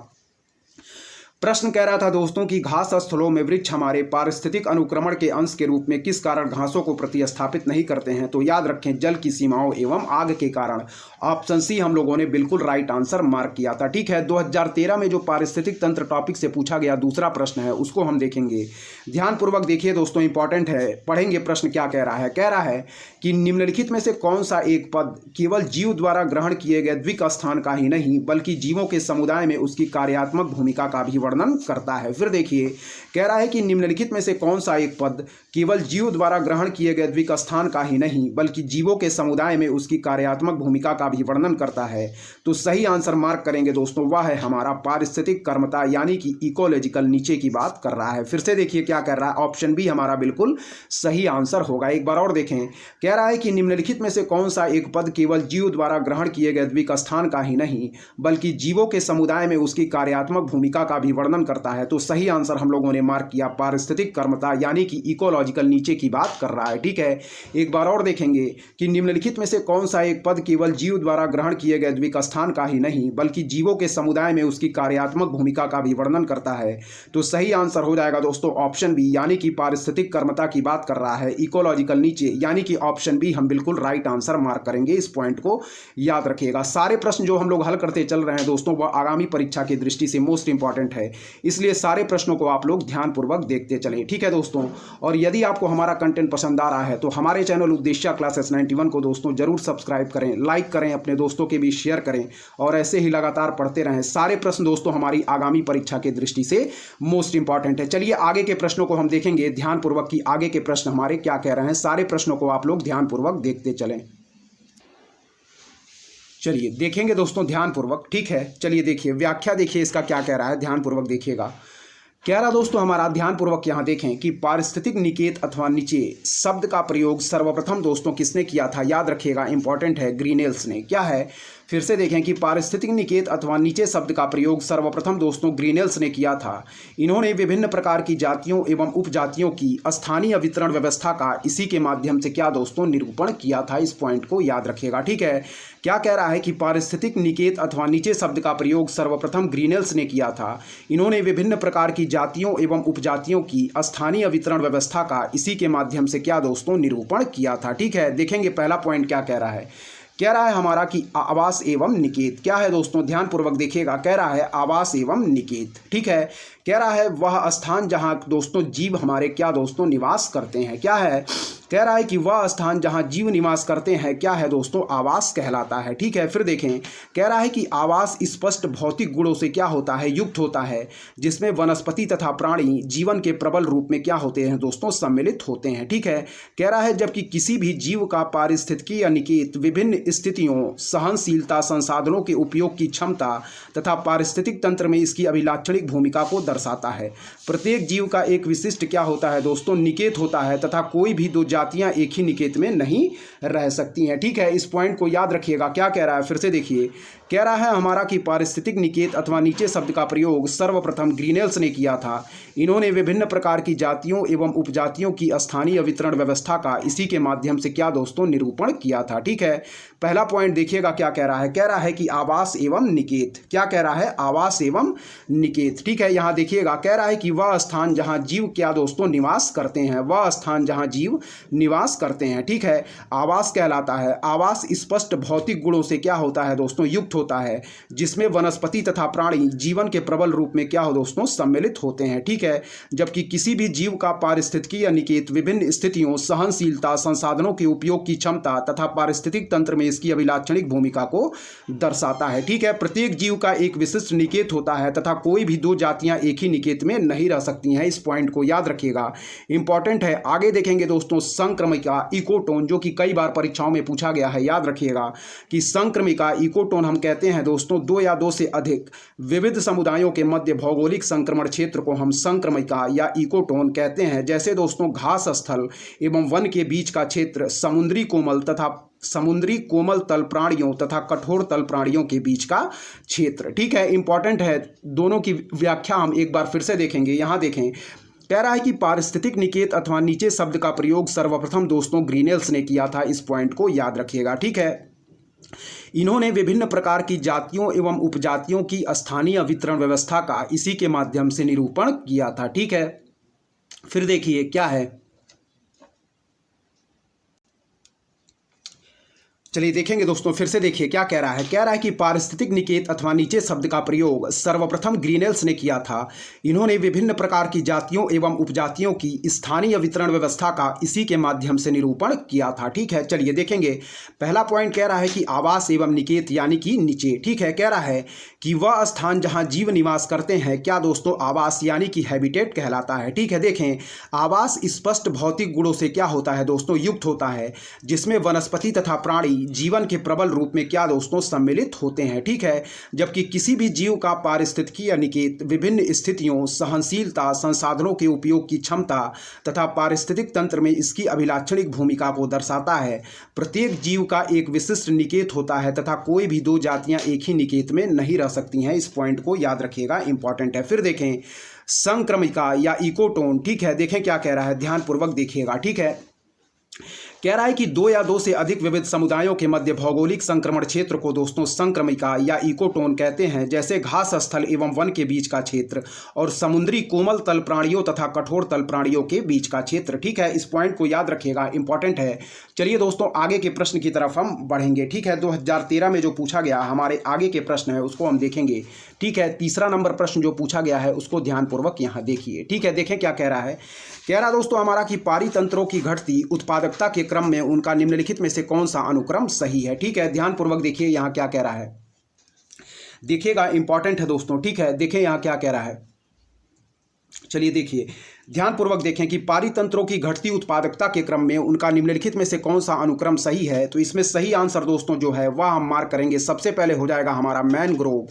प्रश्न कह रहा था दोस्तों कि घास स्थलों में वृक्ष हमारे पारिस्थितिक अनुक्रमण के अंश के रूप में किस कारण घासों को प्रतिस्थापित नहीं करते हैं? तो याद रखें जल की सीमाओं एवं आग के कारण। ऑप्शन सी हम लोगों ने बिल्कुल राइट आंसर मार्क किया था। ठीक है, 2013 में जो पारिस्थितिक तंत्र टॉपिक से पूछा गया दूसरा प्रश्न है, उसको हम देखेंगे। ध्यानपूर्वक देखिए दोस्तों, इंपॉर्टेंट है, पढ़ेंगे प्रश्न क्या कह रहा है। कह रहा है कि निम्नलिखित में से कौन सा एक पद केवल जीव द्वारा ग्रहण किए गए द्विक स्थान का ही नहीं बल्कि जीवों के समुदाय में उसकी कार्यात्मक भूमिका का भी वर्णन करता है? फिर देखिए, कह रहा है कि निम्नलिखित में से कौन सा एक पद केवल जीव द्वारा ग्रहण किए गए द्विक स्थान का ही नहीं बल्कि जीवों के समुदाय में उसकी कार्यात्मक भूमिका का भी वर्णन करता है? तो सही आंसर मार्क करेंगे दोस्तों, वह है हमारा पारिस्थितिक कर्मता यानी कि इकोलॉजिकल नीचे की बात कर रहा है। फिर से देखिए क्या कर रहा है, ऑप्शन बी हमारा बिल्कुल सही आंसर होगा। एक बार और देखें, कह रहा है कि निम्नलिखित में से कौन सा एक पद केवल जीव द्वारा ग्रहण किए गए द्विक स्थान का ही नहीं बल्कि जीवों के समुदाय में उसकी कार्यात्मक भूमिका का भी वर्णन करता है? तो सही आंसर हम लोगों ने मार्क किया पारिस्थितिक कर्मता यानी कि इकोलॉजिकल नीचे की बात कर रहा है। ठीक है, एक बार और देखेंगे कि निम्नलिखित में से कौन सा एक पद केवल जीव द्वारा ग्रहण किए गए द्विक स्थान का ही नहीं बल्कि जीवों के समुदाय में उसकी कार्यात्मक भूमिका का भी वर्णन करता है? तो सही आंसर हो जाएगा दोस्तों ऑप्शन बी यानी कि पारिस्थितिक कर्मता की बात कर रहा है, इकोलॉजिकल नीचे यानी कि ऑप्शन बी हम बिल्कुल राइट आंसर मार्क करेंगे। इस पॉइंट को याद रखिएगा। सारे प्रश्न जो हम लोग हल करते चल रहे हैं दोस्तों वह आगामी परीक्षा की दृष्टि से मोस्ट इंपॉर्टेंट है, इसलिए सारे प्रश्नों को आप लोग ध्यानपूर्वक देखते चलें। ठीक है दोस्तों, और यदि आपको हमारा कंटेंट पसंद आ रहा है तो हमारे चैनल उद्देश्य क्लासेस 91 को दोस्तों जरूर सब्सक्राइब करें, लाइक करें, अपने दोस्तों के बीच शेयर करें और ऐसे ही लगातार पढ़ते रहें। सारे प्रश्न दोस्तों हमारी आगामी परीक्षा की दृष्टि से मोस्ट इंपॉर्टेंट है। चलिए आगे के प्रश्नों को हम देखेंगे ध्यानपूर्वक कि आगे के प्रश्न हमारे क्या कह रहे हैं। सारे प्रश्नों को आप लोग ध्यानपूर्वक देखते चलें। चलिए देखेंगे दोस्तों ध्यानपूर्वक। ठीक है, चलिए देखिए व्याख्या देखिए इसका क्या कह रहा है, ध्यानपूर्वक देखिएगा। कह रहा दोस्तों हमारा ध्यानपूर्वक यहाँ देखें कि पारिस्थितिक निकेत अथवा नीचे शब्द का प्रयोग सर्वप्रथम दोस्तों किसने किया था? याद रखिएगा, इंपॉर्टेंट है, ग्रीनेल्स ने। क्या है, फिर से देखें कि पारिस्थितिक निकेत अथवा नीचे शब्द का प्रयोग सर्वप्रथम दोस्तों ग्रीनेल्स ने किया था। इन्होंने विभिन्न प्रकार की जातियों एवं उपजातियों की स्थानीय वितरण व्यवस्था का इसी के माध्यम से क्या दोस्तों निरूपण किया था? इस पॉइंट को याद रखिएगा। ठीक है, क्या कह रहा है कि पारिस्थितिक निकेत अथवा नीचे शब्द का प्रयोग सर्वप्रथम ग्रीनेल्स ने किया था। इन्होंने विभिन्न प्रकार की जातियों एवं उपजातियों की स्थानीय वितरण व्यवस्था का इसी के माध्यम से क्या दोस्तों निरूपण किया था। ठीक है, देखेंगे पहला पॉइंट क्या कह रहा है। कह रहा है हमारा कि आवास एवं निकेत। क्या है दोस्तों, ध्यानपूर्वक देखिएगा। कह रहा है आवास एवं निकेत। ठीक है, कह रहा है वह स्थान जहां दोस्तों जीव हमारे क्या दोस्तों निवास करते हैं। क्या है, कह रहा है कि वह स्थान जहां जीव निवास करते हैं क्या है दोस्तों आवास कहलाता है। ठीक है, फिर देखें, कह रहा है कि आवास स्पष्ट भौतिक गुणों से क्या होता है, युक्त होता है, जिसमें वनस्पति तथा प्राणी जीवन के प्रबल रूप में क्या होते हैं दोस्तों सम्मिलित होते हैं। ठीक है, कह रहा है जबकि किसी भी जीव का पारिस्थितिकीय निकेत विभिन्न स्थितियों, सहनशीलता, संसाधनों के उपयोग की क्षमता तथा पारिस्थितिक तंत्र में इसकी अभिलाक्षणिक भूमिका को दर्शाता है। प्रत्येक जीव का एक विशिष्ट क्या होता है दोस्तों निकेत होता है तथा कोई भी दो जातियां एक ही निकेत में नहीं रह सकती हैं। ठीक है, इस पॉइंट को याद रखिएगा। क्या कह रहा है, फिर से देखिए, कह रहा है हमारा कि पारिस्थितिक निकेत अथवा नीचे शब्द का प्रयोग सर्वप्रथम ग्रीनेल्स ने किया था। इन्होंने विभिन्न प्रकार की जातियों एवं उपजातियों की स्थानीय वितरण व्यवस्था का इसी के माध्यम से क्या दोस्तों निरूपण किया था। ठीक है, पहला पॉइंट देखिएगा क्या कह रहा है, कह रहा है कि आवास एवं निकेत। क्या कह रहा है, आवास एवं निकेत। ठीक है, यहाँ देखिएगा, कह रहा है कि वह स्थान जहाँ जीव क्या दोस्तों निवास करते हैं, वह स्थान जहाँ जीव निवास करते हैं। ठीक है, आवास कहलाता है। आवास स्पष्ट भौतिक गुणों से क्या होता है दोस्तों, युक्त होता है, जिसमें वनस्पति तथा प्राणी जीवन के प्रबल रूप में क्या हो दोस्तों सम्मिलित होते हैं। ठीक है, जबकि किसी भी जीव का पारिस्थितिकी या निकेत विभिन्न स्थितियों, सहनशीलता, संसाधनों के उपयोग की क्षमता तथा पारिस्थितिक तंत्र में इसकी अभिलाक्षणिक भूमिका को दर्शाता है। ठीक है, प्रत्येक जीव का एक विशिष्ट निकेत होता है तथा कोई भी दो जातियां एक ही निकेत में नहीं रह सकती हैं। इस पॉइंट को याद रखिएगा, इंपॉर्टेंट है। आगे देखेंगे दोस्तों संक्रमिका इकोटोन, जो कि कई बार परीक्षाओं में पूछा गया है। याद रखिएगा कि संक्रमिका इकोटोन हम कहते हैं दोस्तों दो या दो से अधिक विविध समुदायों के मध्य भौगोलिक संक्रमण क्षेत्र को हम संक्रमिका या इकोटोन कहते हैं। जैसे दोस्तों घास स्थल एवं वन के बीच का क्षेत्र, समुद्री कोमल तल प्राणियों तथा कठोर तल प्राणियों के बीच का क्षेत्र। ठीक है, इंपॉर्टेंट है। दोनों की व्याख्या हम एक बार फिर से देखेंगे। यहाँ देखें, कह रहा है कि पारिस्थितिक निकेत अथवा नीचे शब्द का प्रयोग सर्वप्रथम दोस्तों ग्रीनेल्स ने किया था। इस पॉइंट को याद रखिएगा। ठीक है, इन्होंने विभिन्न प्रकार की जातियों एवं उपजातियों की स्थानीय वितरण व्यवस्था का इसी के माध्यम से निरूपण किया था। ठीक है, फिर देखिए क्या है, चलिए देखेंगे दोस्तों, फिर से देखिए क्या कह रहा है, कह रहा है कि पारिस्थितिक निकेत अथवा नीचे शब्द का प्रयोग सर्वप्रथम ग्रीनेल्स ने किया था। इन्होंने विभिन्न प्रकार की जातियों एवं उपजातियों की स्थानीय वितरण व्यवस्था का इसी के माध्यम से निरूपण किया था। ठीक है, चलिए देखेंगे। पहला पॉइंट कह रहा है कि आवास एवं निकेत यानी कि नीचे। ठीक है, कह रहा है कि वह स्थान जहां जीव निवास करते हैं क्या दोस्तों आवास यानी कि हैबिटेट कहलाता है। ठीक है, देखें, आवास स्पष्ट भौतिक गुणों से क्या होता है दोस्तों युक्त होता है, जिसमें वनस्पति तथा प्राणी जीवन के प्रबल रूप में क्या दोस्तों सम्मिलित होते हैं। ठीक है, जबकि किसी भी जीव का पारिस्थितिकी या निकेत विभिन्न स्थितियों, सहनशीलता, संसाधनों के उपयोग की क्षमता तथा पारिस्थितिक तंत्र में इसकी अभिलाक्षणिक भूमिका को दर्शाता है। प्रत्येक जीव का एक विशिष्ट निकेत होता है तथा कोई भी दो जातियां एक ही निकेत में नहीं रह सकती हैं। इस पॉइंट को याद रखिएगा, इंपॉर्टेंट है। फिर देखें संक्रमिका या इकोटोन। ठीक है, देखें क्या कह रहा है, ध्यानपूर्वक देखिएगा। ठीक है, कह रहा है कि दो या दो से अधिक विविध समुदायों के मध्य भौगोलिक संक्रमण क्षेत्र को दोस्तों संक्रमिका या इकोटोन कहते हैं। जैसे घास स्थल एवं वन के बीच का क्षेत्र और समुद्री कोमल तल प्राणियों तथा कठोर तल प्राणियों के बीच का क्षेत्र। ठीक है, इस पॉइंट को याद रखिएगा, इंपॉर्टेंट है। चलिए दोस्तों आगे के प्रश्न की तरफ हम बढ़ेंगे। ठीक है, 2013 में जो पूछा गया हमारे आगे के प्रश्न है उसको हम देखेंगे। ठीक है, तीसरा नंबर प्रश्न जो पूछा गया है उसको ध्यानपूर्वक यहाँ देखिए। ठीक है, देखें क्या कह रहा है, कह रहा दोस्तों हमारा कि पारितंत्रों की घटती उत्पादकता के क्रम में उनका निम्नलिखित में से कौन सा अनुक्रम सही है। ठीक है, ध्यानपूर्वक देखिए यहाँ क्या कह रहा है, देखिएगा, इंपॉर्टेंट है दोस्तों। ठीक है, देखें यहाँ क्या कह रहा है, चलिए देखिए ध्यानपूर्वक देखें कि पारितंत्रों की घटती उत्पादकता के क्रम में उनका निम्नलिखित में से कौन सा अनुक्रम सही है। तो इसमें सही आंसर दोस्तों जो है वह हम मार्क करेंगे। सबसे पहले हो जाएगा हमारा मैनग्रोव,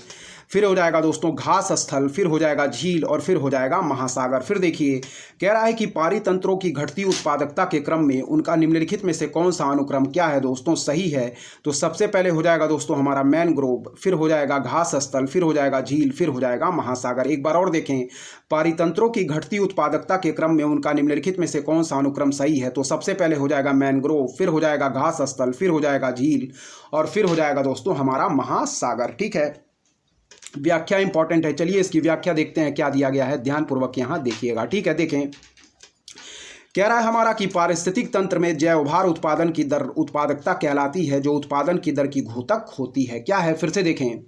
फिर हो जाएगा दोस्तों घास स्थल, फिर हो जाएगा झील और फिर हो जाएगा महासागर। फिर देखिए कह रहा है कि पारितंत्रों की घटती उत्पादकता के क्रम में उनका निम्नलिखित में से कौन सा अनुक्रम क्या है दोस्तों सही है। तो सबसे पहले हो जाएगा दोस्तों हमारा मैनग्रोव, फिर हो जाएगा घास स्थल, फिर हो जाएगा झील, फिर हो जाएगा महासागर। एक बार और देखें, पारितंत्रों की घटती उत्पादकता के क्रम में उनका निम्नलिखित में से कौन सा अनुक्रम सही है। तो सबसे पहले हो जाएगा मैनग्रोव, फिर हो जाएगा घास स्थल, फिर हो जाएगा झील और फिर हो जाएगा दोस्तों हमारा महासागर। ठीक है, व्याख्या इंपॉर्टेंट है। चलिए इसकी व्याख्या देखते हैं क्या दिया गया है, ध्यानपूर्वक यहां देखिएगा। ठीक है, देखें कह रहा है हमारा कि पारिस्थितिक तंत्र में जैवभार उत्पादन की दर उत्पादकता कहलाती है जो उत्पादन की दर की घोतक होती है। क्या है, फिर से देखें,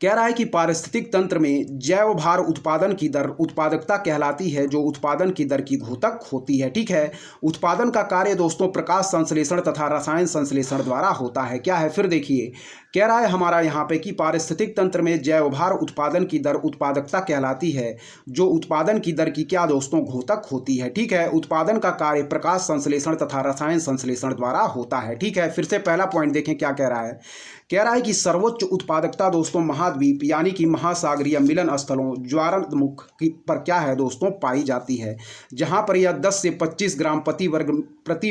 कह रहा है कि पारिस्थितिक तंत्र में जैव भार उत्पादन की दर उत्पादकता कहलाती है जो उत्पादन की दर की घोतक होती है। ठीक है, उत्पादन का कार्य दोस्तों प्रकाश संश्लेषण तथा रसायन संश्लेषण द्वारा होता है। क्या है, फिर देखिए कह रहा है हमारा यहाँ पे कि पारिस्थितिक तंत्र में जैव भार उत्पादन की दर उत्पादकता कहलाती है जो उत्पादन की दर की क्या दोस्तों घोतक होती है। ठीक है, उत्पादन का कार्य प्रकाश संश्लेषण तथा रसायन संश्लेषण द्वारा होता है। ठीक है, फिर से पहला पॉइंट देखें क्या कह रहा है, कह रहा है कि सर्वोच्च उत्पादकता दोस्तों महाद्वीप यानी कि महासागरीय मिलन स्थलों ज्वारमुख पर क्या है दोस्तों पाई जाती है, जहां पर यह 10 से 25 ग्राम प्रति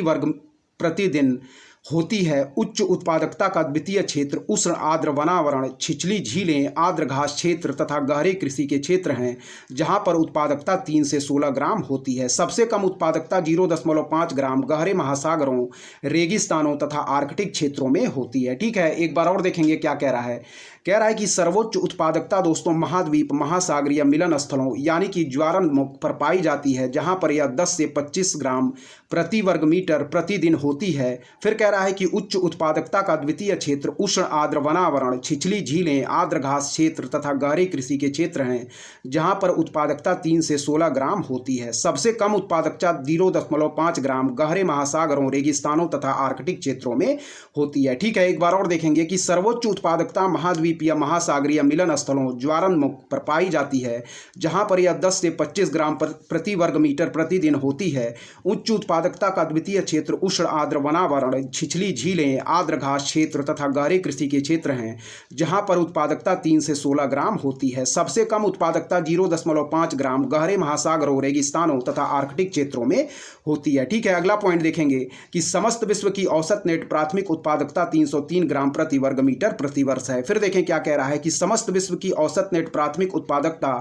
वर्ग प्रतिदिन होती है। उच्च उत्पादकता का द्वितीय क्षेत्र उष्ण आर्द्र वनावरण, छिछली झीलें, आर्द्र घास क्षेत्र तथा गहरे कृषि के क्षेत्र हैं, जहां पर उत्पादकता 3 से 16 ग्राम होती है। सबसे कम उत्पादकता 0.5 ग्राम गहरे महासागरों, रेगिस्तानों तथा आर्कटिक क्षेत्रों में होती है। ठीक है, एक बार और देखेंगे क्या कह रहा है। कह रहा है कि सर्वोच्च उत्पादकता दोस्तों महाद्वीप महासागरीय मिलन स्थलों यानी कि ज्वारमुख पर पाई जाती है, जहां पर यह 10 से 25 ग्राम प्रति वर्ग मीटर प्रतिदिन होती है। फिर कह रहा है कि उच्च उत्पादकता का द्वितीय क्षेत्र उष्ण आर्द्र वनावरण, छिछली झीलें, आर्द्र घास क्षेत्र तथा गहरे कृषि के क्षेत्र हैं, जहां पर उत्पादकता 3 से 16 ग्राम होती है। सबसे कम उत्पादकता 0.5 ग्राम गहरे महासागरों, रेगिस्तानों तथा आर्कटिक क्षेत्रों में होती है। ठीक है, एक बार और देखेंगे कि सर्वोच्च उत्पादकता महाद्वीप या महासागरीय मिलन स्थलों ज्वारमुख पर पाई जाती है, जहां पर यह 10 से 25 ग्राम प्रति वर्ग मीटर प्रतिदिन होती है। उच्च उत्पादकता का द्वितीय क्षेत्र उष्ण आर्द्र वनावरण, छिछली झीलें, आर्द्र घास क्षेत्र तथा गहरे कृषि के क्षेत्र हैं, जहां पर उत्पादकता 3 से 16 ग्राम होती है। सबसे कम उत्पादकता 0.5 ग्राम गहरे महासागरों, रेगिस्तानों तथा आर्कटिक क्षेत्रों में होती है। ठीक है, अगला पॉइंट देखेंगे कि समस्त विश्व की औसत नेट प्राथमिक उत्पादकता 303 ग्राम प्रति वर्ग मीटर प्रति वर्ष है। फिर देखें क्या कह रहा है कि समस्त विश्व की औसत नेट प्राथमिक उत्पादकता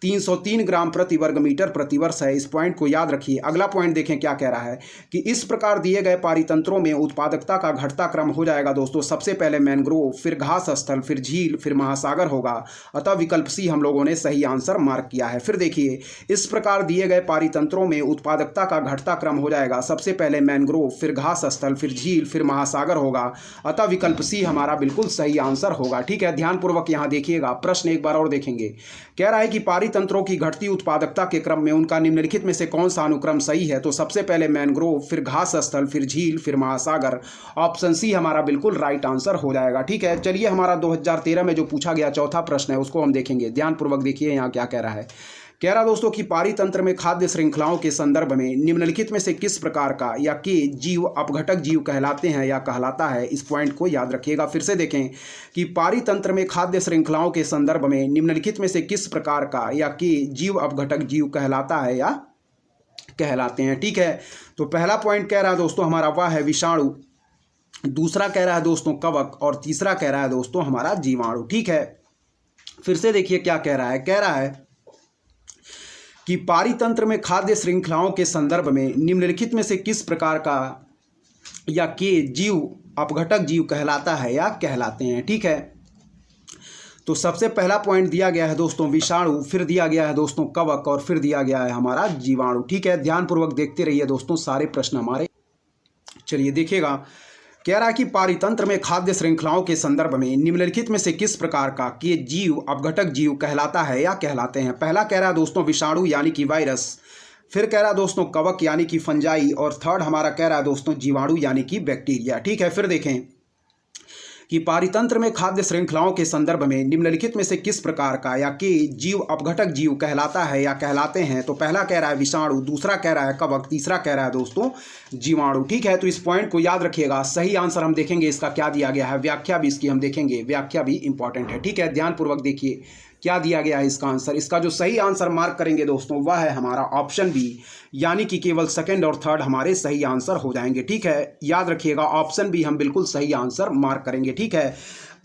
303 ग्राम प्रति वर्ग मीटर प्रति वर्ष है। इस पॉइंट को याद रखिए। अगला पॉइंट देखें क्या कह रहा है कि इस प्रकार दिए गए पारितंत्रों में उत्पादकता का घटता क्रम हो जाएगा दोस्तों। सबसे पहले मैंग्रोव, फिर घास स्थल, फिर झील, फिर महासागर होगा। अतः विकल्प सी हम लोगों ने सही आंसर मार्क किया है। फिर देखिए, इस प्रकार दिए गए पारितंत्रों में उत्पादकता का घटता क्रम हो जाएगा। सबसे पहले मैंग्रोव, फिर घास स्थल, फिर झील, फिर महासागर होगा। अतः विकल्प सी हमारा बिल्कुल सही आंसर होगा। ठीक है, ध्यानपूर्वक यहां देखिएगा। प्रश्न एक बार और देखेंगे। कह रहा है कि पारितंत्रों की घटती उत्पादकता के क्रम में उनका निम्नलिखित में से कौन सा अनुक्रम सही है। तो सबसे पहले मैंग्रोव, फिर घास स्थल, फिर झील, फिर महासागर। ऑप्शन सी हमारा बिल्कुल राइट आंसर हो जाएगा। ठीक है, चलिए हमारा 2013 में जो पूछा गया चौथा प्रश्न है उसको हम देखेंगे। ध्यानपूर्वक देखिए यहाँ क्या कह रहा है। कह रहा दोस्तों कि पारितंत्र में खाद्य श्रृंखलाओं के संदर्भ में निम्नलिखित में से किस प्रकार का या के जीव अपघटक जीव कहलाते हैं या कहलाता है। इस पॉइंट को याद रखिएगा। फिर से देखें कि पारितंत्र में खाद्य श्रृंखलाओं के संदर्भ में निम्नलिखित में से किस प्रकार का या के जीव अपघटक जीव कहलाता है या कहलाते हैं। ठीक है, तो पहला पॉइंट कह रहा है दोस्तों हमारा वह है विषाणु, दूसरा कह रहा है दोस्तों कवक और तीसरा कह रहा है दोस्तों हमारा जीवाणु। ठीक है, फिर से देखिए क्या कह रहा है। कह रहा है कि पारितंत्र में खाद्य श्रृंखलाओं के संदर्भ में निम्नलिखित में से किस प्रकार का या के जीव अपघटक जीव कहलाता है या कहलाते हैं। ठीक है, तो सबसे पहला पॉइंट दिया गया है दोस्तों विषाणु, फिर दिया गया है दोस्तों कवक और फिर दिया गया है हमारा जीवाणु। ठीक है, ध्यानपूर्वक देखते रहिए दोस्तों सारे प्रश्न हमारे। चलिए देखिएगा, कह रहा है कि पारितंत्र में खाद्य श्रृंखलाओं के संदर्भ में निम्नलिखित में से किस प्रकार का कि जीव अपघटक जीव कहलाता है या कहलाते हैं। पहला कह रहा है दोस्तों विषाणु यानी कि वायरस, फिर कह रहा है दोस्तों कवक यानी कि फंजाई और थर्ड हमारा कह रहा है दोस्तों जीवाणु यानी कि बैक्टीरिया। ठीक है, फिर देखें कि पारितंत्र में खाद्य श्रृंखलाओं के संदर्भ में निम्नलिखित में से किस प्रकार का या कि जीव अपघटक जीव कहलाता है या कहलाते हैं। तो पहला कह रहा है विषाणु, दूसरा कह रहा है कवक, तीसरा कह रहा है दोस्तों जीवाणु। ठीक है, तो इस पॉइंट को याद रखिएगा। सही आंसर हम देखेंगे इसका क्या दिया गया है, व्याख्या भी इसकी हम देखेंगे, व्याख्या भी इंपॉर्टेंट है। ठीक है, ध्यानपूर्वक देखिए क्या दिया गया है इसका आंसर। इसका जो सही आंसर मार्क करेंगे दोस्तों वह है हमारा ऑप्शन बी, यानी कि केवल सेकंड और थर्ड हमारे सही आंसर हो जाएंगे। ठीक है, याद रखिएगा ऑप्शन बी हम बिल्कुल सही आंसर मार्क करेंगे। ठीक है,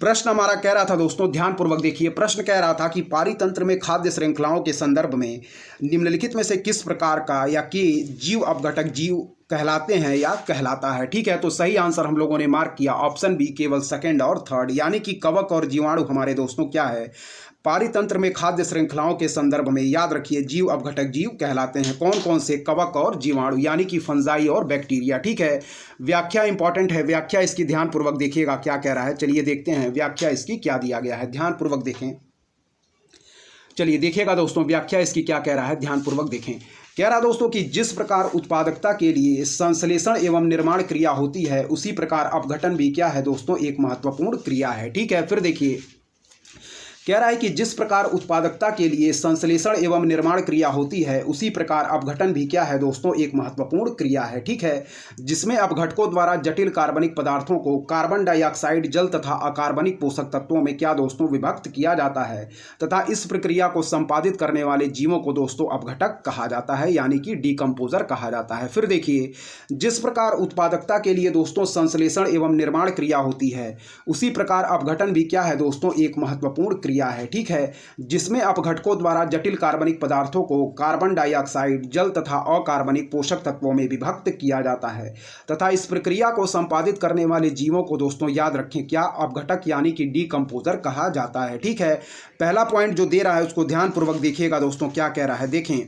प्रश्न हमारा कह रहा था दोस्तों, ध्यानपूर्वक देखिए, प्रश्न कह रहा था कि पारितंत्र में खाद्य श्रृंखलाओं के संदर्भ में निम्नलिखित में से किस प्रकार का या कि जीव अपघटक जीव कहलाते हैं या कहलाता है। ठीक है, तो सही आंसर हम लोगों ने मार्क किया ऑप्शन बी, केवल सेकंड और थर्ड, यानी कि कवक और जीवाणु हमारे दोस्तों क्या है पारितंत्र में खाद्य श्रृंखलाओं के संदर्भ में। याद रखिए जीव अपघटक जीव कहलाते हैं कौन कौन से, कवक और जीवाणु यानी कि फंजाई और बैक्टीरिया। ठीक है, व्याख्या इंपॉर्टेंट है, व्याख्या इसकी ध्यानपूर्वक देखिएगा क्या कह रहा है। चलिए देखते हैं व्याख्या इसकी क्या दिया गया है, ध्यानपूर्वक देखें। चलिए देखिएगा दोस्तों व्याख्या इसकी क्या कह रहा है, ध्यानपूर्वक देखें। कह रहा दोस्तों कि जिस प्रकार उत्पादकता के लिए संश्लेषण एवं निर्माण क्रिया होती है उसी प्रकार अपघटन भी क्या है दोस्तों एक महत्वपूर्ण क्रिया है। ठीक है, फिर देखिए कह रहा है कि जिस प्रकार उत्पादकता के लिए संश्लेषण एवं निर्माण क्रिया होती है, उसी प्रकार अपघटन भी क्या है दोस्तों, एक महत्वपूर्ण क्रिया है। ठीक है, जिसमें अपघटकों द्वारा जटिल कार्बनिक पदार्थों को कार्बन डाइऑक्साइड, जल तथा अकार्बनिक पोषक तत्वों में क्या दोस्तों विभक्त किया जाता है तथा इस प्रक्रिया को संपादित करने वाले जीवों को दोस्तों अपघटक कहा जाता है, यानी कि डीकंपोजर कहा जाता है। फिर देखिए, जिस प्रकार उत्पादकता के लिए दोस्तों संश्लेषण एवं निर्माण क्रिया होती है, उसी प्रकार अपघटन भी क्या है दोस्तों, एक महत्वपूर्ण क्रिया है। ठीक है, जिसमें अपघटकों द्वारा जटिल कार्बनिक पदार्थों को कार्बन डाइऑक्साइड, जल तथा अकार्बनिक पोषक तत्वों में विभक्त किया जाता है तथा इस प्रक्रिया को संपादित करने वाले जीवों को दोस्तों याद रखें क्या, अपघटक यानी कि डीकंपोजर कहा जाता है। ठीक है, पहला पॉइंट जो दे रहा है उसको ध्यानपूर्वक देखिएगा दोस्तों, क्या कह रहा है देखें।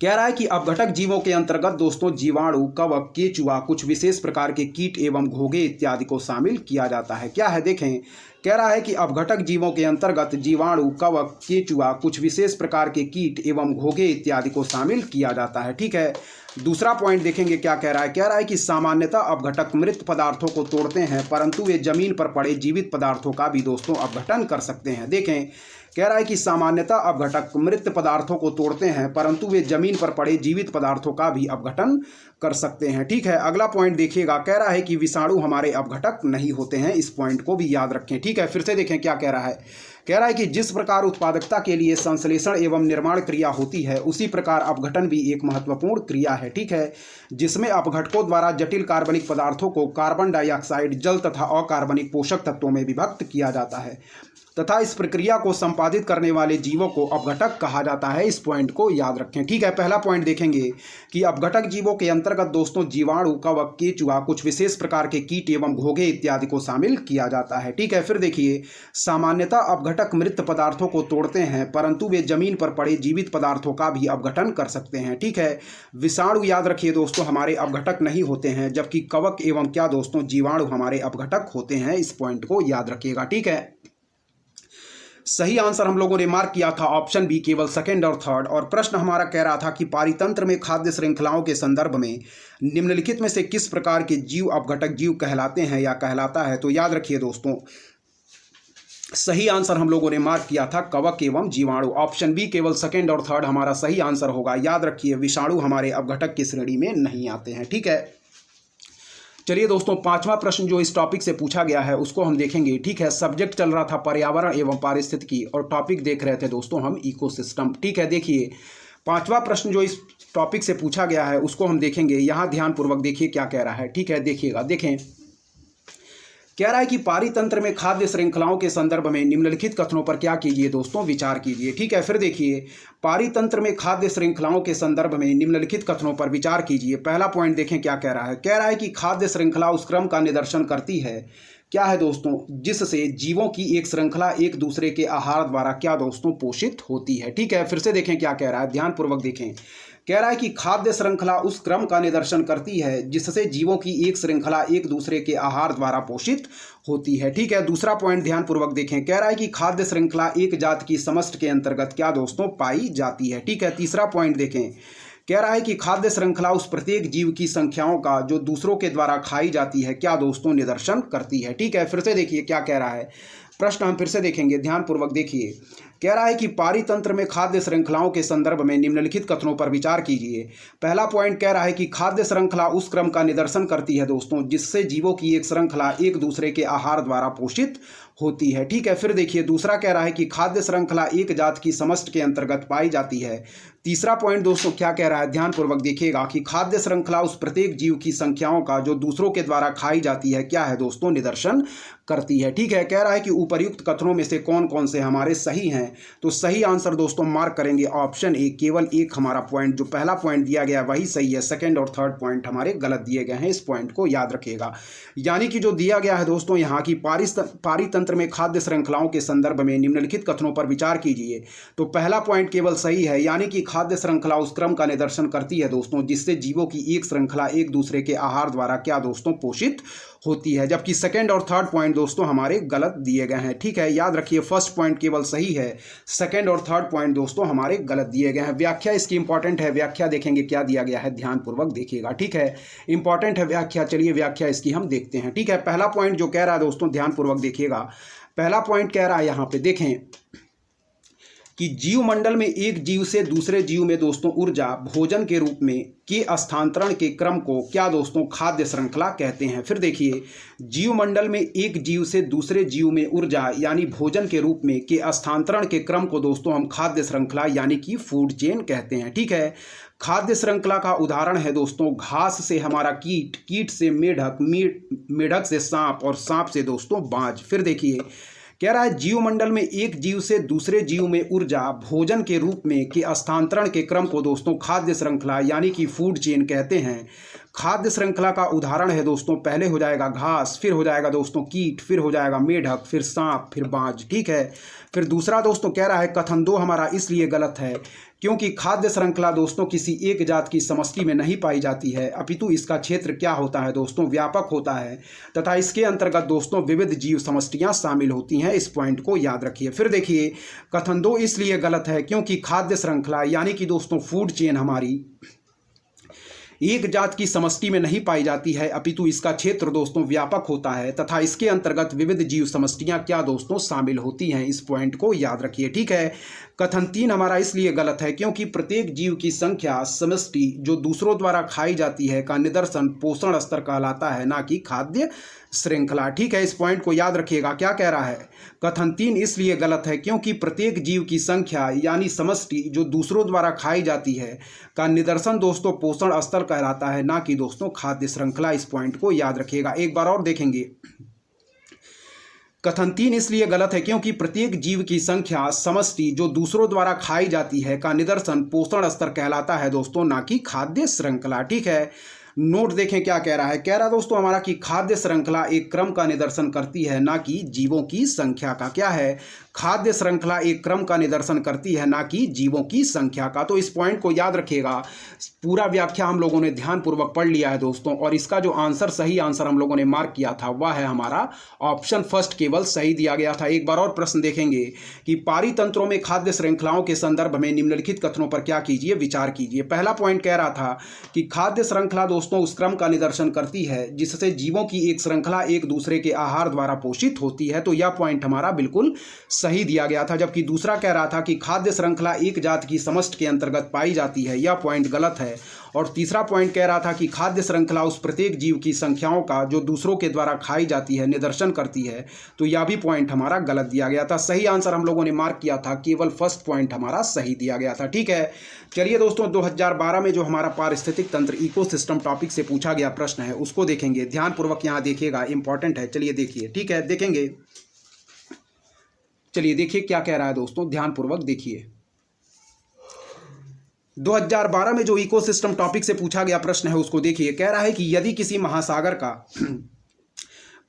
कह रहा है कि अपघटक जीवों के अंतर्गत दोस्तों जीवाणु, कवक, केचुआ, कुछ विशेष प्रकार के कीट एवं घोंघे इत्यादि को शामिल किया जाता है। क्या है देखें, कह रहा है कि अपघटक जीवों के अंतर्गत जीवाणु, कवक, केचुआ, कुछ विशेष प्रकार के कीट एवं घोंघे इत्यादि को शामिल किया जाता है। ठीक है, दूसरा पॉइंट देखेंगे क्या कह रहा है। कह रहा है कि सामान्यतः अपघटक मृत पदार्थों को तोड़ते हैं, परंतु वे जमीन पर पड़े जीवित पदार्थों का भी दोस्तों अपघटन कर सकते हैं। देखें, कह रहा है कि सामान्यतः अपघटक मृत पदार्थों को तोड़ते हैं, परंतु वे जमीन पर पड़े जीवित पदार्थों का भी अपघटन कर सकते हैं। ठीक है, अगला पॉइंट देखिएगा। कह रहा है कि विषाणु हमारे अपघटक नहीं होते हैं, इस पॉइंट को भी याद रखें। ठीक है, फिर से देखें क्या कह रहा है। कह रहा है कि जिस प्रकार उत्पादकता के लिए संश्लेषण एवं निर्माण क्रिया होती है, उसी प्रकार अपघटन भी एक महत्वपूर्ण क्रिया है। ठीक है, जिसमें अपघटकों द्वारा जटिल कार्बनिक पदार्थों को कार्बन डाइऑक्साइड, जल तथा अकार्बनिक पोषक तत्वों में विभक्त किया जाता है तथा इस प्रक्रिया को संपादित करने वाले जीवों को अपघटक कहा जाता है। इस पॉइंट को याद रखें। ठीक है, पहला पॉइंट देखेंगे कि अपघटक जीवों के अंतर्गत दोस्तों जीवाणु, कवक, केचुआ, कुछ विशेष प्रकार के कीट एवं घोंघे इत्यादि को शामिल किया जाता है। ठीक है, फिर देखिए, सामान्यतः अपघटक मृत पदार्थों को तोड़ते हैं, परंतु वे जमीन पर पड़े जीवित पदार्थों का भी अपघटन कर सकते हैं। ठीक है, विषाणु याद रखिए दोस्तों हमारे अपघटक नहीं होते हैं, जबकि कवक एवं क्या दोस्तों जीवाणु हमारे अपघटक होते हैं। इस पॉइंट को याद रखिएगा। ठीक है, सही आंसर हम लोगों ने मार्क किया था ऑप्शन बी, केवल सेकंड और थर्ड। और प्रश्न हमारा कह रहा था कि पारितंत्र में खाद्य श्रृंखलाओं के संदर्भ में निम्नलिखित में से किस प्रकार के जीव अपघटक जीव कहलाते हैं या कहलाता है। तो याद रखिए दोस्तों, सही आंसर हम लोगों ने मार्क किया था कवक एवं जीवाणु। ऑप्शन बी, केवल सेकंड और थर्ड हमारा सही आंसर होगा। याद रखिए, विषाणु हमारे अपघटक की श्रेणी में नहीं आते हैं। ठीक है, चलिए दोस्तों, पांचवा प्रश्न जो इस टॉपिक से पूछा गया है उसको हम देखेंगे। ठीक है, सब्जेक्ट चल रहा था पर्यावरण एवं पारिस्थितिकी और टॉपिक देख रहे थे दोस्तों हम इकोसिस्टम। ठीक है, देखिए पांचवा प्रश्न जो इस टॉपिक से पूछा गया है उसको हम देखेंगे। यहाँ ध्यानपूर्वक देखिए क्या कह रहा है। ठीक है, देखिएगा, देखें। कह रहा है कि पारितंत्र में खाद्य श्रृंखलाओं के संदर्भ में निम्नलिखित कथनों पर क्या कीजिए दोस्तों, विचार कीजिए। ठीक है, फिर देखिए, पारितंत्र में खाद्य श्रृंखलाओं के संदर्भ में निम्नलिखित कथनों पर विचार कीजिए। पहला पॉइंट देखें क्या कह रहा है। कह रहा है कि खाद्य श्रृंखला उस क्रम का निदर्शन करती है, क्या है दोस्तों, जिससे जीवों की एक श्रृंखला एक दूसरे के आहार द्वारा क्या दोस्तों पोषित होती है। ठीक है, फिर से देखें क्या कह रहा है, ध्यानपूर्वक देखें। कह रहा है कि खाद्य श्रृंखला उस क्रम का निदर्शन करती है जिससे जीवों की एक श्रृंखला एक दूसरे के आहार द्वारा पोषित होती है। ठीक है, दूसरा पॉइंट ध्यानपूर्वक देखें। कह रहा है कि खाद्य श्रृंखला एक जात की समष्टि के अंतर्गत क्या दोस्तों पाई जाती है। ठीक है, तीसरा पॉइंट देखें। कह रहा है कि खाद्य श्रृंखला उस प्रत्येक जीव की संख्याओं का जो दूसरों के द्वारा खाई जाती है क्या दोस्तों निदर्शन करती है। ठीक है, फिर से देखिए क्या कह रहा है। प्रश्न हम फिर से देखेंगे, ध्यानपूर्वक देखिए। कह रहा है कि पारितंत्र में खाद्य श्रृंखलाओं के संदर्भ में निम्नलिखित कथनों पर विचार कीजिए। पहला पॉइंट कह रहा है कि खाद्य श्रृंखला उस क्रम का निदर्शन करती है दोस्तों जिससे जीवों की एक श्रृंखला एक दूसरे के आहार द्वारा पोषित होती है। ठीक है, फिर देखिए दूसरा कह रहा है कि खाद्य श्रृंखला एक जात की समष्टि के अंतर्गत पाई जाती है। तीसरा पॉइंट दोस्तों क्या कह रहा है, ध्यानपूर्वक देखिएगा कि खाद्य श्रृंखला उस प्रत्येक जीव की संख्याओं का जो दूसरों के द्वारा खाई जाती है क्या है दोस्तों निदर्शन करती है। ठीक है, कह रहा है कि उपर्युक्त कथनों में से कौन कौन से हमारे सही हैं। तो सही आंसर दोस्तों मार्क करेंगे ऑप्शन ए, केवल एक हमारा पॉइंट जो पहला पॉइंट दिया गया वही सही है, सेकंड और थर्ड पॉइंट हमारे गलत दिए गए हैं। इस पॉइंट को याद रखिएगा। यानी कि जो दिया गया है दोस्तों यहाँ की पारितंत्र में खाद्य श्रृंखलाओं के संदर्भ में निम्नलिखित कथनों पर विचार कीजिए, तो पहला पॉइंट केवल सही है, यानी कि खाद्य श्रृंखला उस क्रम का निदर्शन करती है दोस्तों जिससे जीवों की एक श्रृंखला एक दूसरे के आहार द्वारा क्या दोस्तों पोषित होती है। जबकि सेकंड और थर्ड पॉइंट दोस्तों हमारे गलत दिए गए हैं। ठीक है, याद रखिए फर्स्ट पॉइंट केवल सही है, सेकंड और थर्ड पॉइंट दोस्तों हमारे गलत दिए गए हैं। व्याख्या इसकी इंपॉर्टेंट है, व्याख्या देखेंगे क्या दिया गया है, ध्यानपूर्वक देखिएगा। ठीक है, इंपॉर्टेंट है व्याख्या। चलिए व्याख्या इसकी हम देखते हैं। ठीक है, पहला पॉइंट जो कह रहा है दोस्तों ध्यानपूर्वक देखिएगा। पहला पॉइंट कह रहा है यहाँ पे देखें कि जीव मंडल में एक जीव से दूसरे जीव में दोस्तों ऊर्जा भोजन के रूप में के स्थानांतरण के क्रम को क्या दोस्तों खाद्य श्रृंखला कहते हैं। फिर देखिए, जीव मंडल में एक जीव से दूसरे जीव में ऊर्जा यानी भोजन के रूप में के स्थानांतरण के क्रम को दोस्तों हम खाद्य श्रृंखला यानी कि फूड चेन कहते हैं। ठीक है, खाद्य श्रृंखला का उदाहरण है दोस्तों घास से हमारा कीट, कीट से मेढक, मेढक से सांप और सांप से दोस्तों बाज। फिर देखिए कह रहा है जीव मंडल में एक जीव से दूसरे जीव में ऊर्जा भोजन के रूप में के स्थानांतरण के क्रम को दोस्तों खाद्य श्रृंखला यानी कि फूड चेन कहते हैं। खाद्य श्रृंखला का उदाहरण है दोस्तों, पहले हो जाएगा घास, फिर हो जाएगा दोस्तों कीट, फिर हो जाएगा मेढक, फिर सांप, फिर बाज। ठीक है, फिर दूसरा दोस्तों कह रहा है कथन 2 हमारा इसलिए गलत है क्योंकि खाद्य श्रृंखला दोस्तों किसी एक जात की समष्टि में नहीं पाई जाती है, अपितु इसका क्षेत्र क्या होता है दोस्तों व्यापक होता है तथा इसके अंतर्गत दोस्तों विविध जीव समष्टियां शामिल होती हैं। इस पॉइंट को याद रखिए। फिर देखिए कथन 2 इसलिए गलत है क्योंकि खाद्य श्रृंखला यानी कि दोस्तों फूड चेन हमारी एक जात की समष्टि में नहीं पाई जाती है, अपितु इसका क्षेत्र दोस्तों व्यापक होता है तथा इसके अंतर्गत विविध जीव समष्टियां क्या दोस्तों शामिल होती हैं। इस पॉइंट को याद रखिए। ठीक है, कथन 3 हमारा इसलिए गलत है क्योंकि प्रत्येक जीव की संख्या समष्टि जो दूसरों द्वारा खाई जाती है का निदर्शन पोषण स्तर कहलाता है, ना कि खाद्य श्रृंखला। ठीक है, इस पॉइंट को याद रखिएगा। क्या कह रहा है, कथन 3 इसलिए गलत है क्योंकि प्रत्येक जीव की संख्या यानी समष्टि जो दूसरों द्वारा खाई जाती है का निदर्शन दोस्तों पोषण स्तर कहलाता है, ना कि दोस्तों खाद्य श्रृंखला। इस पॉइंट को याद रखिएगा। एक बार और देखेंगे, कथन 3 इसलिए गलत है क्योंकि प्रत्येक जीव की संख्या समष्टि जो दूसरों द्वारा खाई जाती है का निदर्शन पोषण स्तर कहलाता है दोस्तों, ना कि खाद्य श्रृंखला। ठीक है, नोट देखें क्या कह रहा है। कह रहा दोस्तों हमारा कि खाद्य श्रृंखला एक क्रम का निदर्शन करती है, ना कि जीवों की संख्या का। क्या है, खाद्य श्रृंखला एक क्रम का निदर्शन करती है, ना कि जीवों की संख्या का। तो इस पॉइंट को याद रखिएगा। पूरा व्याख्या हम लोगों ने ध्यानपूर्वक पढ़ लिया है दोस्तों, और इसका जो आंसर सही आंसर हम लोगों ने मार्क किया था वह है हमारा ऑप्शन फर्स्ट केवल सही दिया गया था। एक बार और प्रश्न देखेंगे कि पारितंत्रों में खाद्य श्रृंखलाओं के संदर्भ में निम्नलिखित कथनों पर क्या कीजिए, विचार कीजिए। पहला पॉइंट कह रहा था कि खाद्य श्रृंखला दोस्तों उस क्रम का निदर्शन करती है जिससे जीवों की एक श्रृंखला एक दूसरे के आहार द्वारा पोषित होती है, तो यह पॉइंट हमारा बिल्कुल सही दिया गया था। जबकि दूसरा कह रहा था कि खाद्य श्रृंखला एक जात की समष्टि के अंतर्गत पाई जाती है, यह पॉइंट गलत है। और तीसरा पॉइंट कह रहा था कि खाद्य श्रृंखला उस प्रत्येक जीव की संख्याओं का जो दूसरों के द्वारा खाई जाती है निदर्शन करती है, तो यह भी पॉइंट हमारा गलत दिया गया था। सही आंसर हम लोगों ने मार्क किया था, केवल फर्स्ट पॉइंट हमारा सही दिया गया था। ठीक है, चलिए दोस्तों 2012 में जो हमारा पारिस्थितिक तंत्र इकोसिस्टम टॉपिक से पूछा गया प्रश्न है उसको देखेंगे। ध्यानपूर्वक यहाँ देखिएगा, इंपॉर्टेंट है। चलिए देखिए, ठीक है, देखेंगे। चलिए देखिए क्या कह रहा है दोस्तों, ध्यानपूर्वक देखिए। 2012 में जो इकोसिस्टम टॉपिक से पूछा गया प्रश्न है उसको देखिए। कह रहा है कि यदि किसी महासागर का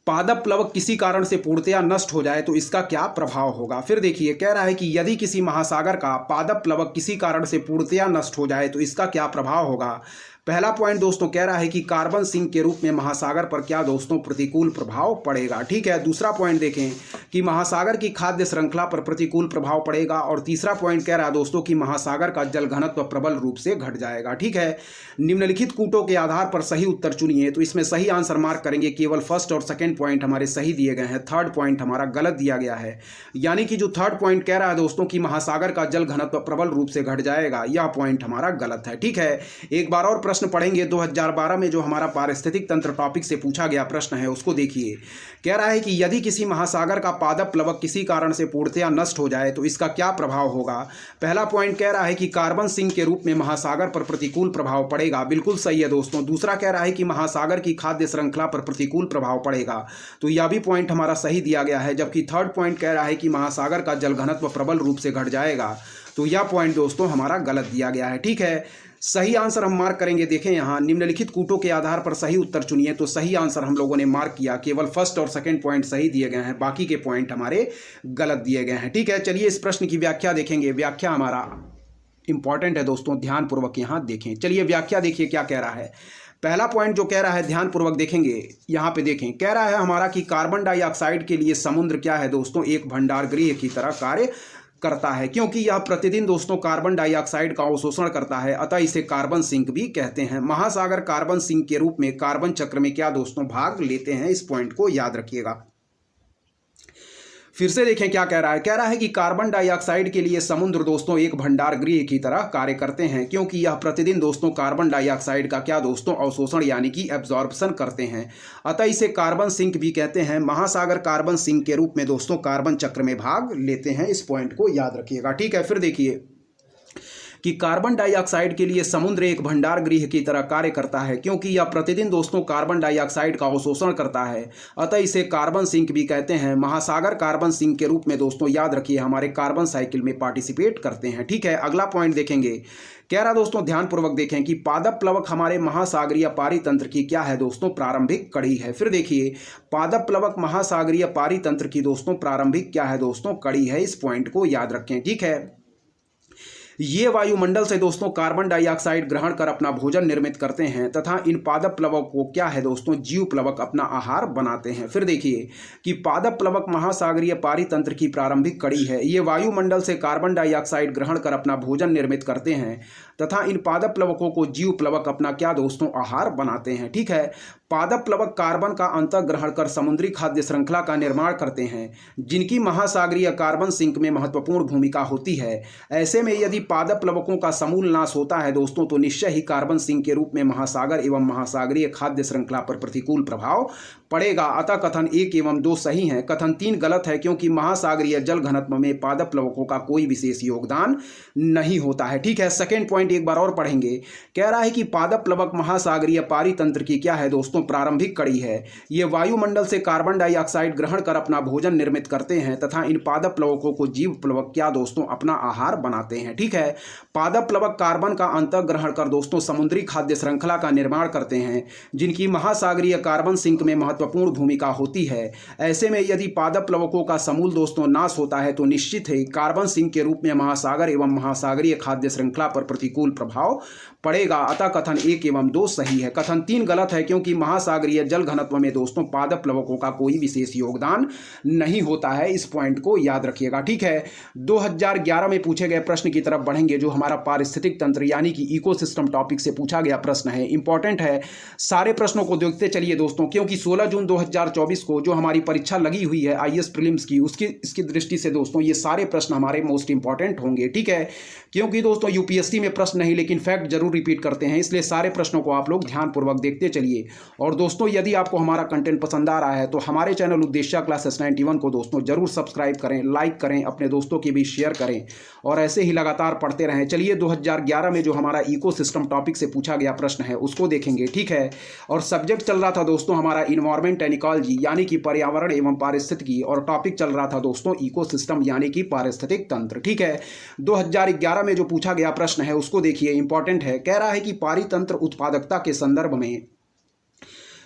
पादप प्लवक किसी कारण से पूर्णतया नष्ट हो जाए तो इसका क्या प्रभाव होगा। फिर देखिए कह रहा है कि यदि किसी महासागर का पादप प्लवक किसी कारण से पूर्णतया नष्ट हो जाए तो इसका क्या प्रभाव होगा। पहला पॉइंट दोस्तों कह रहा है कि कार्बन सिंक के रूप में महासागर पर क्या दोस्तों प्रतिकूल प्रभाव पड़ेगा। ठीक है, दूसरा पॉइंट देखें कि महासागर की खाद्य श्रृंखला पर प्रतिकूल प्रभाव पड़ेगा। और तीसरा पॉइंट कह रहा है दोस्तों कि महासागर का जल घनत्व प्रबल रूप से घट जाएगा। ठीक है, निम्नलिखित कूटों के आधार पर सही उत्तर चुनिए। तो इसमें सही आंसर मार्क करेंगे, केवल फर्स्ट और सेकेंड पॉइंट हमारे सही दिए गए हैं, थर्ड पॉइंट हमारा गलत दिया गया है। यानी कि जो थर्ड पॉइंट कह रहा है दोस्तों कि महासागर का जल घनत्व प्रबल रूप से घट जाएगा, यह पॉइंट हमारा गलत है। ठीक है, एक बार और प्रश्न पढ़ेंगे। 2012 में जो हमारा पारिस्थितिक तंत्र टॉपिक से पूछा गया प्रश्न है उसको देखिए। कह रहा है कि यदि किसी महासागर का पादप प्लवक किसी कारण से पूर्णतया नष्ट हो जाए तो इसका क्या प्रभाव होगा। पहला पॉइंट कह रहा है कि कार्बन सिंक के रूप में महासागर पर प्रतिकूल प्रभाव पड़ेगा, बिल्कुल सही है दोस्तों। दूसरा कह रहा है कि महासागर की खाद्य श्रृंखला पर प्रतिकूल प्रभाव पड़ेगा, तो यह भी पॉइंट हमारा सही दिया गया है। जबकि थर्ड पॉइंट कह रहा है कि महासागर का जल घनत्व प्रबल रूप से घट जाएगा, तो यह पॉइंट दोस्तों हमारा गलत दिया गया है। ठीक है, सही आंसर हम मार्क करेंगे। देखें यहाँ निम्नलिखित कूटों के आधार पर सही उत्तर चुनिए। तो सही आंसर हम लोगों ने मार्क किया, केवल फर्स्ट और सेकंड पॉइंट सही दिए गए हैं, बाकी के पॉइंट हमारे गलत दिए गए हैं। ठीक है, चलिए इस प्रश्न की व्याख्या देखेंगे। व्याख्या हमारा इंपॉर्टेंट है दोस्तों, ध्यानपूर्वक यहाँ देखें। चलिए व्याख्या देखिए क्या कह रहा है। पहला पॉइंट जो कह रहा है ध्यानपूर्वक देखेंगे, यहाँ पे देखें, कह रहा है हमारा कि कार्बन डाइऑक्साइड के लिए समुद्र क्या है दोस्तों, एक भंडार गृह की तरह कार्य करता है, क्योंकि यह प्रतिदिन दोस्तों कार्बन डाइऑक्साइड का अवशोषण करता है, अतः इसे कार्बन सिंक भी कहते हैं। महासागर कार्बन सिंक के रूप में कार्बन चक्र में क्या दोस्तों भाग लेते हैं, इस पॉइंट को याद रखिएगा। फिर से देखें क्या कह रहा है कि कार्बन डाइऑक्साइड के लिए समुद्र दोस्तों एक भंडार गृह की तरह कार्य करते हैं, क्योंकि यह प्रतिदिन दोस्तों कार्बन डाइऑक्साइड का क्या दोस्तों अवशोषण यानी कि एब्जॉर्प्शन करते हैं, अतः इसे कार्बन सिंक भी कहते हैं। महासागर कार्बन सिंक के रूप में दोस्तों कार्बन चक्र में भाग लेते हैं, इस पॉइंट को याद रखिएगा। ठीक है, फिर देखिए कि कार्बन डाइऑक्साइड के लिए समुद्र एक भंडार गृह की तरह कार्य करता है, क्योंकि यह प्रतिदिन दोस्तों कार्बन डाइऑक्साइड का अवशोषण करता है, अतः इसे कार्बन सिंक भी कहते हैं। महासागर कार्बन सिंक के रूप में दोस्तों याद रखिए हमारे कार्बन साइकिल में पार्टिसिपेट करते हैं। ठीक है, अगला पॉइंट देखेंगे, कह रहा दोस्तों ध्यानपूर्वक देखें कि पादप प्लवक हमारे महासागरीय पारितंत्र की क्या है दोस्तों, प्रारंभिक कड़ी है। फिर देखिए पादप प्लवक महासागरीय पारितंत्र की दोस्तों प्रारंभिक क्या है दोस्तों, कड़ी है, इस पॉइंट को याद रखें। ठीक है, ये वायुमंडल से दोस्तों कार्बन डाइऑक्साइड ग्रहण कर अपना भोजन निर्मित करते हैं तथा इन पादप प्लवक को क्या है दोस्तों, जीव प्लवक अपना आहार बनाते हैं। फिर देखिए कि पादप प्लवक महासागरीय पारितंत्र की प्रारंभिक कड़ी है, ये वायुमंडल से कार्बन डाइऑक्साइड ग्रहण कर अपना भोजन निर्मित करते हैं तथा इन पादप प्लवकों को जीव प्लवक अपना क्या दोस्तों आहार बनाते हैं। ठीक है, पादप प्लवक कार्बन का अंतः ग्रहण कर समुद्री खाद्य श्रृंखला का निर्माण करते हैं, जिनकी महासागरीय कार्बन सिंक में महत्वपूर्ण भूमिका होती है। ऐसे में यदि पादप प्लवकों का समूल नाश होता है दोस्तों, तो निश्चय ही कार्बन सिंक के रूप में महासागर एवं महासागरीय खाद्य श्रृंखला पर प्रतिकूल प्रभाव पड़ेगा। अतः कथन 1 एवं 2 सही है, कथन 3 गलत है, क्योंकि महासागरीय जल घनत्व में पादप प्लवकों का कोई विशेष योगदान नहीं होता है। ठीक है, सेकेंड पॉइंट एक बार और पढ़ेंगे, कह रहा है कि पादप प्लवक महासागरीय पारितंत्र की क्या है दोस्तों, प्रारंभिक कड़ी है। ये वायुमंडल से कार्बन डाइऑक्साइड ग्रहण कर अपना भोजन निर्मित करते हैं तथा इन पादप प्लवकों को जीव प्लवक क्या दोस्तों अपना आहार बनाते हैं। ठीक है, पादप प्लवक कार्बन का अंतः ग्रहण कर दोस्तों समुद्री खाद्य श्रृंखला का निर्माण करते हैं, जिनकी महासागरीय कार्बन सिंक में महत्वपूर्ण भूमिका होती है। ऐसे में यदि पादप प्लवकों का समूल दोस्तों नाश होता है, तो निश्चित है कार्बन सिंक के रूप में महासागर एवं महासागरीय खाद्य श्रृंखला पर प्रतिकूल प्रभाव पड़ेगा। अतः कथन 1 एवं 2 सही है, कथन 3 गलत है, क्योंकि महासागरीय जल घनत्व में दोस्तों पादप प्लवकों का कोई विशेष योगदान नहीं होता है, इस पॉइंट को याद रखिएगा। ठीक है, 2011 में पूछे गए प्रश्न की तरफ बढ़ेंगे, जो हमारा पारिस्थितिक तंत्र यानी कि इकोसिस्टम टॉपिक से पूछा गया प्रश्न है। इंपॉर्टेंट है, सारे प्रश्नों को देखते चलिए दोस्तों, क्योंकि 16 जून 2024 को जो हमारी परीक्षा लगी हुई है आईएएस प्रीलिम्स की, इसकी दृष्टि से दोस्तों ये सारे प्रश्न हमारे मोस्ट इंपॉर्टेंट होंगे। ठीक है, क्योंकि दोस्तों यूपीएससी में प्रश्न नहीं लेकिन फैक्ट जरूर रिपीट करते हैं, इसलिए सारे प्रश्नों को आप लोग ध्यानपूर्वक देखते चलिए। और दोस्तों यदि आपको हमारा कंटेंट पसंद आ रहा है तो हमारे चैनल उद्देश्य क्लासेस 91 को दोस्तों जरूर सब्सक्राइब करें, लाइक करें, अपने दोस्तों की भी शेयर करें और ऐसे ही लगातार पढ़ते रहें। चलिए 2011 में जो हमारा इकोसिस्टम टॉपिक से पूछा गया प्रश्न है उसको देखेंगे। ठीक है, और सब्जेक्ट चल रहा था दोस्तों हमारा इन्वायरमेंट एंड इकोलॉजी यानी कि पर्यावरण एवं पारिस्थितिकी, और टॉपिक चल रहा था दोस्तों इकोसिस्टम यानी कि पारिस्थितिक तंत्र। ठीक है, 2011 में जो पूछा गया प्रश्न है उसको देखिए, इंपॉर्टेंट है। कह रहा है कि पारितंत्र उत्पादकता के संदर्भ में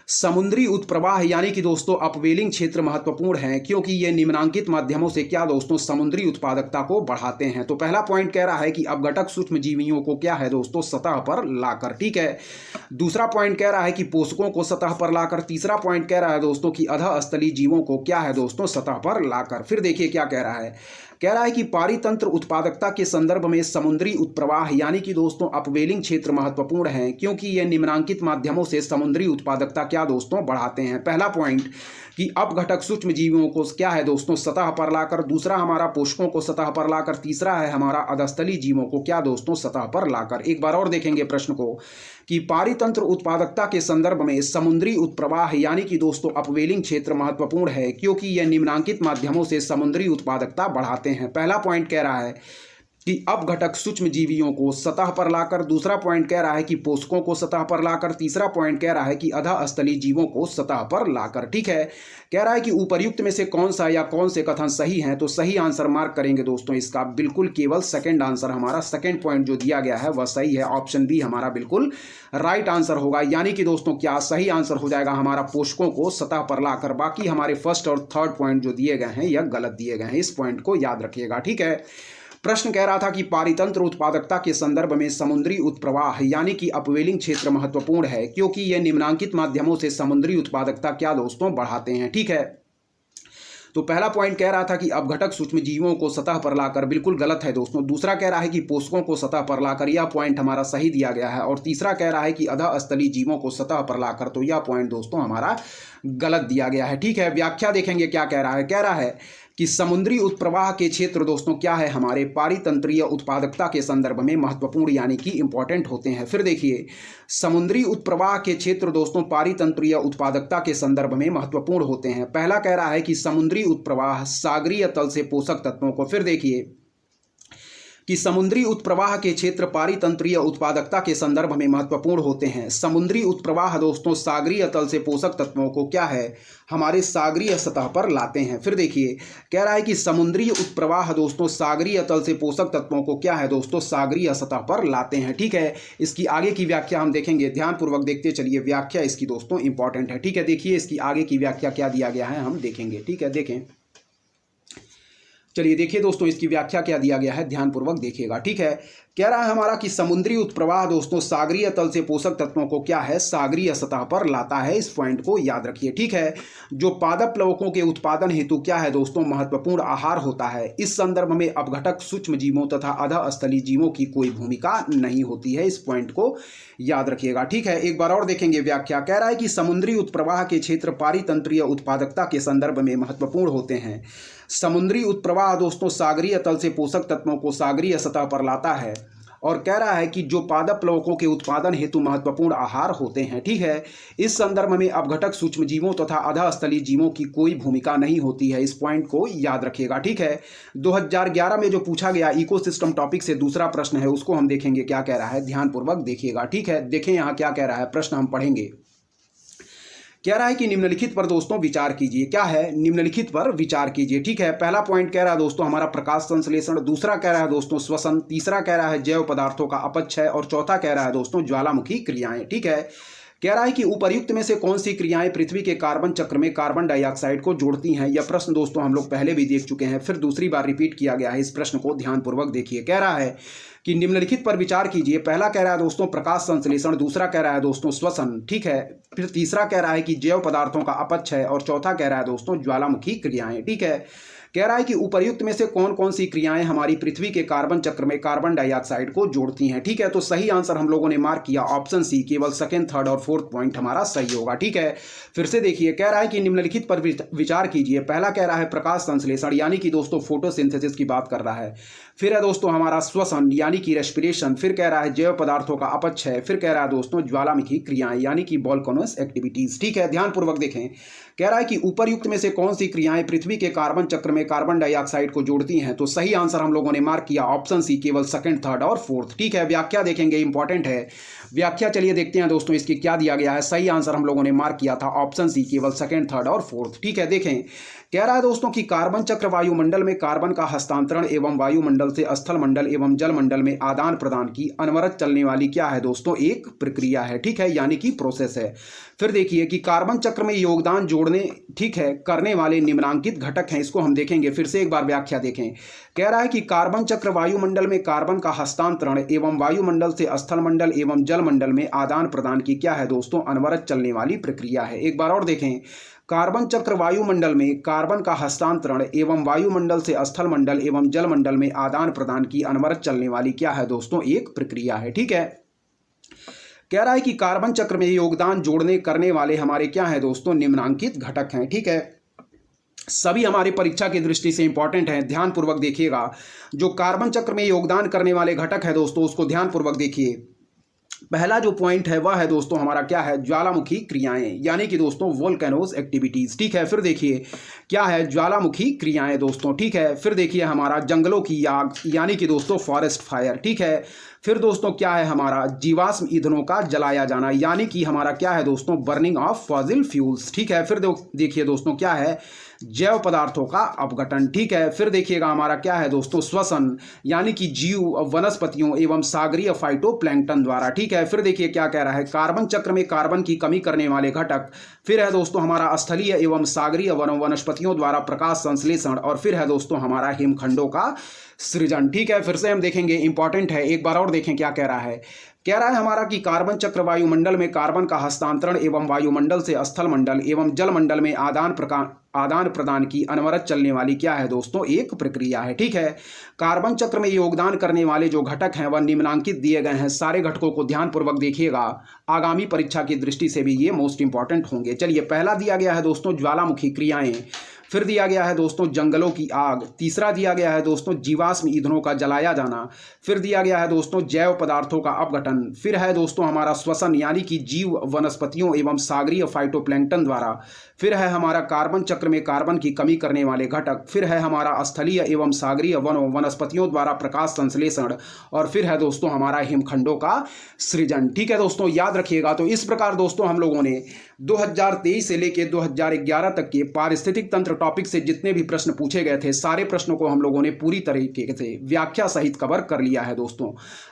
समुद्री उत्प्रवाह यानी कि दोस्तों अपवेलिंग क्षेत्र महत्वपूर्ण है, क्योंकि ये निम्नांकित माध्यमों से क्या दोस्तों समुद्री उत्पादकता को बढ़ाते हैं। तो पहला पॉइंट कह रहा है कि अपघटक सूक्ष्म जीवियों को क्या है दोस्तों सतह पर लाकर। ठीक है, दूसरा पॉइंट कह रहा है कि पोषकों को सतह पर लाकर। तीसरा पॉइंट कह रहा है दोस्तों कि अधः स्थलीय जीवों को क्या है दोस्तों सतह पर लाकर। फिर देखिए क्या कह रहा है, कह रहा है कि पारितंत्र उत्पादकता के संदर्भ में समुद्री उत्प्रवाह यानी कि दोस्तों अपवेलिंग क्षेत्र महत्वपूर्ण है, क्योंकि ये निम्नांकित माध्यमों से समुद्री उत्पादकता क्या दोस्तों बढ़ाते हैं। पहला पॉइंट कि अपघटक सूक्ष्म जीवों को क्या है दोस्तों सतह पर लाकर, दूसरा हमारा पोषकों को सतह पर लाकर, तीसरा है हमारा अधस्थलीय जीवों को क्या दोस्तों सतह पर लाकर। एक बार और देखेंगे प्रश्न को कि पारितंत्र उत्पादकता के संदर्भ में समुद्री उत्प्रवाह यानी कि दोस्तों अपवेलिंग क्षेत्र महत्वपूर्ण है, क्योंकि यह निम्नांकित माध्यमों से समुद्री उत्पादकता बढ़ाते हैं। पहला पॉइंट कह रहा है कि अपघटक सूक्ष्म जीवियों को सतह पर लाकर, दूसरा पॉइंट कह रहा है कि पोषकों को सतह पर लाकर, तीसरा पॉइंट कह रहा है कि अधः स्थलीय जीवों को सतह पर लाकर। ठीक है, कह रहा है कि उपर्युक्त में से कौन सा या कौन से कथन सही हैं, तो सही आंसर मार्क करेंगे दोस्तों इसका बिल्कुल केवल सेकंड आंसर, हमारा सेकंड पॉइंट जो दिया गया है वह सही है। ऑप्शन बी हमारा बिल्कुल राइट आंसर होगा, यानी कि दोस्तों क्या सही आंसर हो जाएगा हमारा पोषकों को सतह पर लाकर। बाकी हमारे फर्स्ट और थर्ड पॉइंट जो दिए गए हैं यह गलत दिए गए हैं, इस पॉइंट को याद रखिएगा। ठीक है, प्रश्न कह रहा था कि पारितंत्र उत्पादकता के संदर्भ में समुद्री उत्प्रवाह यानी कि अपवेलिंग क्षेत्र महत्वपूर्ण है, क्योंकि यह निम्नांकित माध्यमों से समुद्री उत्पादकता क्या दोस्तों बढ़ाते हैं। ठीक है, तो पहला पॉइंट कह रहा था कि अपघटक सूक्ष्म जीवों को सतह पर लाकर, बिल्कुल गलत है दोस्तों। दूसरा कह रहा है कि पोषकों को सतह पर लाकर, यह पॉइंट हमारा सही दिया गया है। और तीसरा कह रहा है कि अधःस्थलीय जीवों को सतह पर लाकर, तो यह पॉइंट दोस्तों हमारा गलत दिया गया है। ठीक है, व्याख्या देखेंगे क्या कह रहा है। कह रहा है कि समुद्री उत्प्रवाह के क्षेत्र दोस्तों क्या है, हमारे पारितंत्रीय उत्पादकता के संदर्भ में महत्वपूर्ण यानी कि इंपॉर्टेंट होते हैं। फिर देखिए, समुद्री उत्प्रवाह के क्षेत्र दोस्तों पारितंत्रीय उत्पादकता के संदर्भ में महत्वपूर्ण होते हैं। पहला कह रहा है कि समुद्री उत्प्रवाह सागरीय तल से पोषक तत्वों को, फिर देखिए कि समुद्री उत्प्रवाह के क्षेत्र पारितंत्रीय उत्पादकता के संदर्भ में महत्वपूर्ण होते हैं। समुद्री उत्प्रवाह दोस्तों सागरीय तल से पोषक तत्वों को क्या है, हमारे सागरीय सतह पर लाते हैं। फिर देखिए, कह रहा है कि समुद्री उत्प्रवाह दोस्तों सागरीय तल से पोषक तत्वों को क्या है दोस्तों, सागरीय सतह पर लाते हैं। ठीक है, इसकी आगे की व्याख्या हम देखेंगे, ध्यानपूर्वक देखते चलिए, व्याख्या इसकी दोस्तों इंपॉर्टेंट है। ठीक है, देखिए इसकी आगे की व्याख्या क्या दिया गया है हम देखेंगे। ठीक है, देखें, चलिए देखिए दोस्तों इसकी व्याख्या क्या दिया गया है, ध्यानपूर्वक देखिएगा। ठीक है, कह रहा है हमारा कि समुद्री उत्प्रवाह दोस्तों सागरीय तल से पोषक तत्वों को क्या है, सागरीय सतह पर लाता है। इस पॉइंट को याद रखिए। ठीक है, जो पादप प्लवकों के उत्पादन हेतु क्या है दोस्तों, महत्वपूर्ण आहार होता है। इस संदर्भ में अपघटक सूक्ष्म जीवों तथा अधःस्थलीय जीवों की कोई भूमिका नहीं होती है। इस पॉइंट को याद रखिएगा। ठीक है, एक बार और देखेंगे व्याख्या। कह रहा है कि समुद्री उत्प्रवाह के क्षेत्र पारितंत्रीय उत्पादकता के संदर्भ में महत्वपूर्ण होते हैं। समुद्री उत्प्रवाह दोस्तों सागरीय तल से पोषक तत्वों को सागरीय सतह पर लाता है और कह रहा है कि जो पादप प्लवकों के उत्पादन हेतु महत्वपूर्ण आहार होते हैं। ठीक है, इस संदर्भ में अपघटक सूक्ष्म जीवों तथा अधःस्थलीय जीवों की कोई भूमिका नहीं होती है। इस पॉइंट को याद रखिएगा। ठीक है, 2011 में जो पूछा गया इकोसिस्टम टॉपिक से दूसरा प्रश्न है, उसको हम देखेंगे क्या कह रहा है, ध्यानपूर्वक देखिएगा। ठीक है, देखें यहाँ क्या कह रहा है, प्रश्न हम पढ़ेंगे। कह रहा है कि निम्नलिखित पर दोस्तों विचार कीजिए। क्या है, निम्नलिखित पर विचार कीजिए। ठीक है, पहला पॉइंट कह रहा है दोस्तों हमारा प्रकाश संश्लेषण, दूसरा कह रहा है दोस्तों श्वसन, तीसरा कह रहा है जैव पदार्थों का अपक्षय और चौथा कह रहा है दोस्तों ज्वालामुखी क्रियाएं। ठीक है, कह रहा है कि उपर्युक्त में से कौन सी क्रियाएं पृथ्वी के कार्बन चक्र में कार्बन डाइऑक्साइड को जोड़ती हैं। यह प्रश्न दोस्तों हम लोग पहले भी देख चुके हैं, फिर दूसरी बार रिपीट किया गया है। इस प्रश्न को ध्यानपूर्वक देखिए। कह रहा है कि निम्नलिखित पर विचार कीजिए। पहला कह रहा है दोस्तों प्रकाश संश्लेषण, दूसरा कह रहा है दोस्तों श्वसन। ठीक है, फिर तीसरा कह रहा है कि जैव पदार्थों का अपक्षय और चौथा कह रहा है दोस्तों ज्वालामुखी क्रियाएं। ठीक है, कह रहा है कि उपर्युक्त में से कौन कौन सी क्रियाएं हमारी पृथ्वी के कार्बन चक्र में कार्बन डाइऑक्साइड को जोड़ती हैं। ठीक है, तो सही आंसर हम लोगों ने मार्क किया ऑप्शन सी, केवल सेकंड, थर्ड और फोर्थ पॉइंट हमारा सही होगा। ठीक है, फिर से देखिए, कह रहा है कि निम्नलिखित पर विचार कीजिए। पहला कह रहा है प्रकाश संश्लेषण यानी कि दोस्तों फोटोसिंथेसिस की बात कर रहा है। फिर है दोस्तों हमारा श्वसन यानी कि रेस्पिरेशन, फिर कह रहा है जैव पदार्थों का अपक्षय, फिर कह रहा है दोस्तों ज्वालामुखी क्रियाएं यानी कि वोल्केनोस एक्टिविटीज। ठीक है, ध्यानपूर्वक देखें। कह रहा है कि उपर्युक्त में से कौन सी क्रियाएं पृथ्वी के कार्बन चक्र में कार्बन डाइऑक्साइड को जोड़ती हैं, तो सही आंसर हम लोगों ने मार्क किया ऑप्शन सी, केवल सेकंड, थर्ड और फोर्थ। ठीक है, व्याख्या देखेंगे, इंपॉर्टेंट है व्याख्या। चलिए देखते हैं दोस्तों इसकी क्या दिया गया है। सही आंसर हम लोगों ने मार्क किया था ऑप्शन सी, केवल सेकंड, थर्ड और फोर्थ। ठीक है, देखें, कह रहा है दोस्तों कि कार्बन चक्र वायुमंडल में कार्बन का हस्तांतरण एवं वायुमंडल से स्थल मंडल एवं जल मंडल में आदान प्रदान की अनवरत चलने वाली क्या है दोस्तों, एक प्रक्रिया है। ठीक है, यानी कि प्रोसेस है। फिर देखिए कि कार्बन चक्र में योगदान जोड़ने, ठीक है, करने वाले निम्नांकित घटक हैं, इसको हम देखेंगे। फिर से एक बार व्याख्या देखें। कह रहा है कि कार्बन चक्र वायुमंडल में कार्बन का हस्तांतरण एवं वायुमंडल से स्थल मंडल एवं जल मंडल में आदान प्रदान की क्या है दोस्तों, अनवरत चलने वाली प्रक्रिया है। एक बार और देखें, कार्बन चक्र वायुमंडल में कार्बन का हस्तांतरण एवं वायुमंडल से स्थल मंडल एवं जल मंडल में आदान प्रदान की अनवरत चलने वाली क्या है दोस्तों, एक प्रक्रिया है। ठीक है, कह रहा है कि कार्बन चक्र में योगदान जोड़ने करने वाले हमारे क्या है दोस्तों, निम्नांकित घटक हैं। ठीक है, सभी हमारी परीक्षा की दृष्टि से इंपॉर्टेंट हैं, ध्यानपूर्वक देखिएगा। जो कार्बन चक्र में योगदान करने वाले घटक है दोस्तों, उसको ध्यानपूर्वक देखिए। पहला जो पॉइंट है वह है दोस्तों हमारा क्या है, ज्वालामुखी क्रियाएं यानी कि दोस्तों वोल्केनोस एक्टिविटीज। ठीक है, फिर देखिए क्या है, ज्वालामुखी क्रियाएं दोस्तों। ठीक है, फिर देखिए हमारा जंगलों की आग यानी कि दोस्तों फॉरेस्ट फायर। ठीक है, फिर दोस्तों क्या है हमारा जीवाश्म ईंधनों का जलाया जाना यानी कि हमारा क्या है दोस्तों, बर्निंग ऑफ फॉसिल फ्यूल्स। ठीक है, फिर देखिए दोस्तों क्या है, जैव पदार्थों का अपघटन। ठीक है, फिर देखिएगा हमारा क्या है दोस्तों, श्वसन यानी कि जीव वनस्पतियों एवं सागरीय फाइटोप्लैंक्टन द्वारा। ठीक है, फिर देखिए क्या कह रहा है, कार्बन चक्र में कार्बन की कमी करने वाले घटक। फिर है दोस्तों हमारा स्थलीय एवं सागरीय वनस्पतियों द्वारा प्रकाश संश्लेषण, और फिर है दोस्तों हमारा हिमखंडों का सृजन। ठीक है, फिर से हम देखेंगे, इंपॉर्टेंट है, एक बार और देखें क्या कह रहा है। कह रहा है हमारा कि कार्बन चक्र वायुमंडल में कार्बन का हस्तांतरण एवं वायुमंडल से स्थल मंडल एवं जल मंडल में आदान प्रदान की अनवरत चलने वाली क्या है दोस्तों, एक प्रक्रिया है। ठीक है, कार्बन चक्र में योगदान करने वाले जो घटक हैं वह निम्नांकित दिए गए हैं। सारे घटकों को ध्यानपूर्वक देखिएगा, आगामी परीक्षा की दृष्टि से भी ये मोस्ट इंपॉर्टेंट होंगे। चलिए, पहला दिया गया है दोस्तों ज्वालामुखी क्रियाएं, फिर दिया गया है दोस्तों जंगलों की आग, तीसरा दिया गया है दोस्तों जीवाश्म ईंधनों का जलाया जाना, फिर दिया गया है दोस्तों जैव पदार्थों का अपघटन, फिर है दोस्तों हमारा श्वसन यानी कि जीव वनस्पतियों एवं सागरीय फाइटोप्लैंक्टन द्वारा, फिर है हमारा कार्बन चक्र में कार्बन की कमी करने वाले घटक, फिर है हमारा स्थलीय एवं सागरीय वनस्पतियों द्वारा प्रकाश संश्लेषण, और फिर है दोस्तों हमारा हिमखंडों का सृजन। ठीक है दोस्तों, याद रखिएगा। तो इस प्रकार दोस्तों हम लोगों ने 2023 से लेकर 2011 तक के पारिस्थितिक तंत्र टॉपिक से जितने भी प्रश्न पूछे गए थे, सारे प्रश्नों को हम लोगों ने पूरी तरीके से व्याख्या सहित कवर कर लिया है दोस्तों।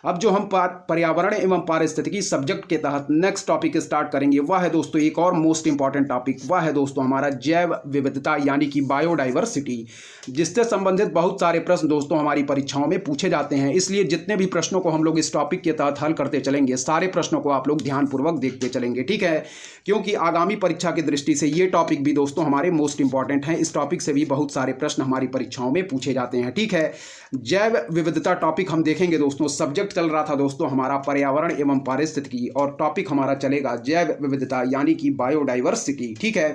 अब जो हम पर्यावरण एवं पारिस्थितिकी सब्जेक्ट के तहत नेक्स्ट टॉपिक स्टार्ट करेंगे, वह है दोस्तों एक और मोस्ट इंपॉर्टेंट टॉपिक, वह है दोस्तों हमारा जैव विविधता यानी कि बायोडाइवर्सिटी, जिससे संबंधित बहुत सारे प्रश्न दोस्तों हमारी परीक्षाओं में पूछे जाते हैं। इसलिए जितने भी प्रश्नों को हम लोग इस टॉपिक के तहत हल करते चलेंगे, सारे प्रश्नों को आप लोग ध्यानपूर्वक देखते चलेंगे। ठीक है, क्योंकि आगामी परीक्षा की दृष्टि से ये टॉपिक भी दोस्तों हमारे मोस्ट इंपॉर्टेंट हैं। इस टॉपिक से भी बहुत सारे प्रश्न हमारी परीक्षाओं में पूछे जाते हैं। ठीक है, जैव विविधता टॉपिक हम देखेंगे दोस्तों। सब्जेक्ट चल रहा था दोस्तों हमारा पर्यावरण एवं पारिस्थितिकी, और टॉपिक हमारा चलेगा जैव विविधता यानी कि बायोडाइवर्सिटी। ठीक है,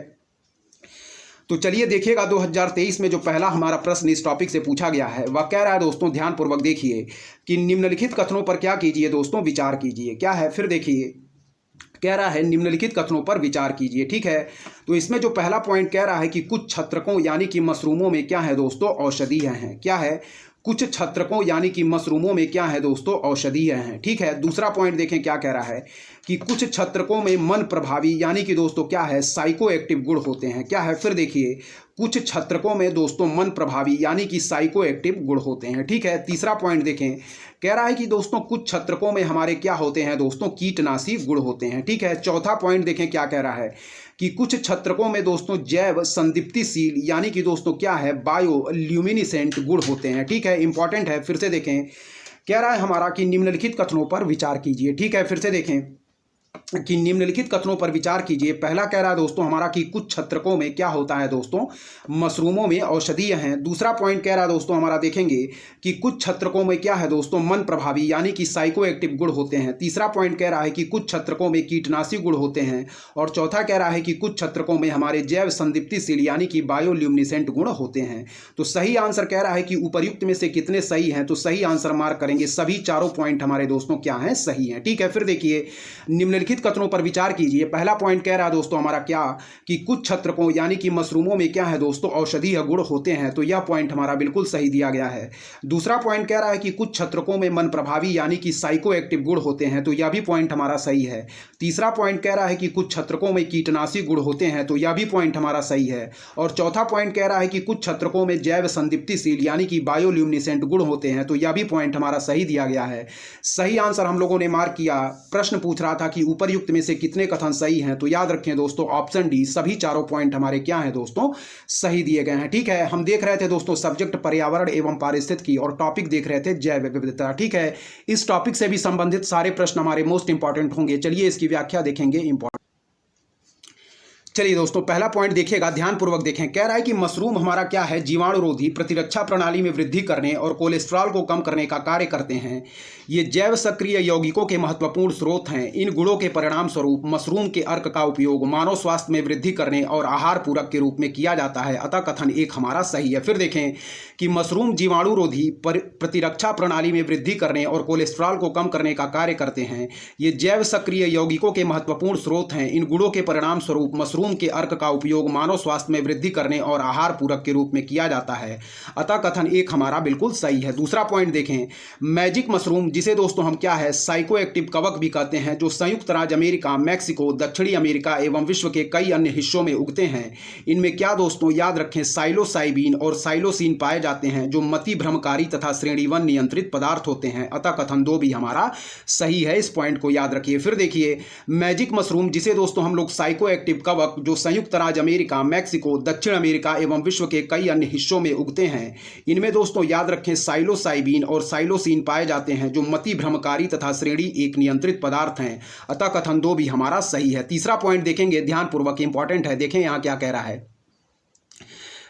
तो चलिए देखिएगा 2023 में जो पहला हमारा प्रश्न इस टॉपिक से पूछा गया है, वह कह रहा है दोस्तों, ध्यानपूर्वक देखिए कि निम्नलिखित कथनों पर क्या कीजिए दोस्तों, विचार कीजिए। क्या है, फिर देखिए, कह रहा है निम्नलिखित कथनों पर विचार कीजिए। ठीक है, तो इसमें जो पहला पॉइंट कह रहा है कि कुछ छत्रकों यानी कि मशरूमों में क्या है दोस्तों, औषधीय हैं। क्या है, कुछ छत्रकों यानी कि मशरूमों में क्या है दोस्तों, औषधीय हैं। ठीक है, दूसरा पॉइंट देखें क्या कह रहा है कि कुछ छत्रकों में मन प्रभावी यानी कि दोस्तों क्या है, साइको एक्टिव गुण होते हैं। क्या है, फिर देखिए, कुछ छत्रकों में दोस्तों मन प्रभावी यानी कि साइको एक्टिव गुण होते हैं। ठीक है, तीसरा पॉइंट देखें, कह रहा है कि दोस्तों कुछ छत्रकों में हमारे क्या होते हैं दोस्तों, कीटनाशी गुण होते हैं। ठीक है, चौथा पॉइंट देखें क्या कह रहा है कि कुछ छत्रकों में दोस्तों जैव संदीप्तिशील यानी कि दोस्तों क्या है, बायो ल्यूमिनिसेंट गुण होते हैं। ठीक है, इंपॉर्टेंट है। फिर से देखें, कह रहा है हमारा कि निम्नलिखित कथनों पर विचार कीजिए। ठीक है, फिर से देखें कि निम्नलिखित कथनों पर विचार कीजिए। पहला कह रहा है दोस्तों हमारा कि कुछ छत्रकों में क्या होता है दोस्तों, मशरूमों में औषधीय हैं। दूसरा पॉइंट कह रहा है दोस्तों हमारा देखेंगे कि कुछ छत्रकों में क्या है दोस्तों, मन प्रभावी यानी कि साइको एक्टिव गुण होते हैं। तीसरा पॉइंट कह रहा है कि कुछ छत्रकों में कीटनाशी गुण होते हैं, और चौथा कह रहा है कि कुछ छत्रकों में हमारे जैव संदीप्तिशील यानी कि बायोल्यूमिनेसेंट गुण होते हैं। तो सही आंसर कह रहा है कि उपर्युक्त में से कितने सही हैं, तो सही आंसर मार्क करेंगे। सभी चारों पॉइंट हमारे दोस्तों क्या हैं, सही हैं। ठीक है, फिर देखिए, निम्नलिखित कथनों पर विचार कीजिए। पहला पॉइंट कह रहा है दोस्तों हमारा क्या, कि कुछ छत्रकों यानी कि मशरूमों में क्या है दोस्तों, औषधीय गुण होते हैं। तो यह पॉइंट हमारा बिल्कुल सही दिया गया है। दूसरा पॉइंट कह रहा है कि कुछ छत्रकों में मन प्रभावी यानी कि साइको एक्टिव गुण होते हैं। तो यह भी पॉइंट हमारा सही है। तीसरा पॉइंट कह रहा है कि कुछ छत्रकों में कीटनाशी गुण होते हैं। तो यह भी पॉइंट हमारा सही है। और चौथा पॉइंट कह रहा है कि कुछ छत्रकों में जैव संदीप्तिशील यानी कि बायोल्यूमिनेसेंट गुण होते हैं। तो यह भी पॉइंट हमारा सही दिया गया है। सही आंसर हम लोगों ने मार्क किया। प्रश्न पूछ रहा था कि उपर्युक्त में से कितने कथन सही हैं, तो याद रखें दोस्तों ऑप्शन डी, सभी चारों पॉइंट हमारे क्या हैं दोस्तों, सही दिए गए हैं। ठीक है, हम देख रहे थे दोस्तों सब्जेक्ट पर्यावरण एवं पारिस्थितिकी, और टॉपिक देख रहे थे जैव विविधता। ठीक है, इस टॉपिक से भी संबंधित सारे प्रश्न हमारे मोस्ट इंपॉर्टेंट होंगे। चलिए इसकी व्याख्या देखेंगे। इंपॉर्टेंट, चलिए दोस्तों पहला पॉइंट देखिएगा, ध्यानपूर्वक देखें। कह रहा है कि मशरूम हमारा क्या है, जीवाणुरोधी, प्रतिरक्षा प्रणाली में वृद्धि करने और कोलेस्ट्रॉल को कम करने का कार्य करते हैं। ये जैव सक्रिय यौगिकों के महत्वपूर्ण स्रोत हैं। इन गुणों के परिणाम स्वरूप मशरूम के अर्क का उपयोग मानव स्वास्थ्य में वृद्धि करने और आहार पूरक के रूप में किया जाता है। अतः कथन एक हमारा सही है। फिर देखें कि मशरूम जीवाणुरोधी, प्रतिरक्षा प्रणाली में वृद्धि करने और कोलेस्ट्रॉल को कम करने का कार्य करते हैं। ये जैव सक्रिय यौगिकों के महत्वपूर्ण स्रोत हैं। इन गुणों के परिणाम स्वरूप मशरूम के अर्क का उपयोग मानव स्वास्थ्य में वृद्धि करने और आहार पूरक के रूप में किया जाता है। अतः कथन एक हमारा बिल्कुल सही है। दूसरा पॉइंट देखें, मैजिक मशरूम, जिसे दोस्तों हम क्या है, साइको एक्टिव कवक भी कहते हैं, जो संयुक्त राज्य अमेरिका, मैक्सिको, दक्षिणी अमेरिका एवं विश्व के कई अन्य हिस्सों में उगते हैं। इनमें क्या दोस्तों, याद रखें, साइलोसाइबिन और साइलोसिन पाए जाते हैं, जो मति भ्रमकारी तथा श्रेणीवन नियंत्रित पदार्थ होते हैं। अतः कथन दो भी हमारा सही है। इस पॉइंट को याद रखिए। फिर देखिए, मैजिक मशरूम, जिसे दोस्तों हम लोग साइको एक्टिव कवक कवक जो संयुक्त राज्य अमेरिका, मैक्सिको, दक्षिण अमेरिका एवं विश्व के कई अन्य हिस्सों में उगते हैं। इनमें दोस्तों याद रखें साइलोसाइबिन और साइलोसिन पाए जाते हैं जो मति भ्रमकारी तथा श्रेणी एक नियंत्रित पदार्थ हैं। अतः कथन 2 भी हमारा सही है। तीसरा पॉइंट देखेंगे ध्यानपूर्वक, इंपॉर्टेंट है, देखें यहाँ क्या कह रहा है।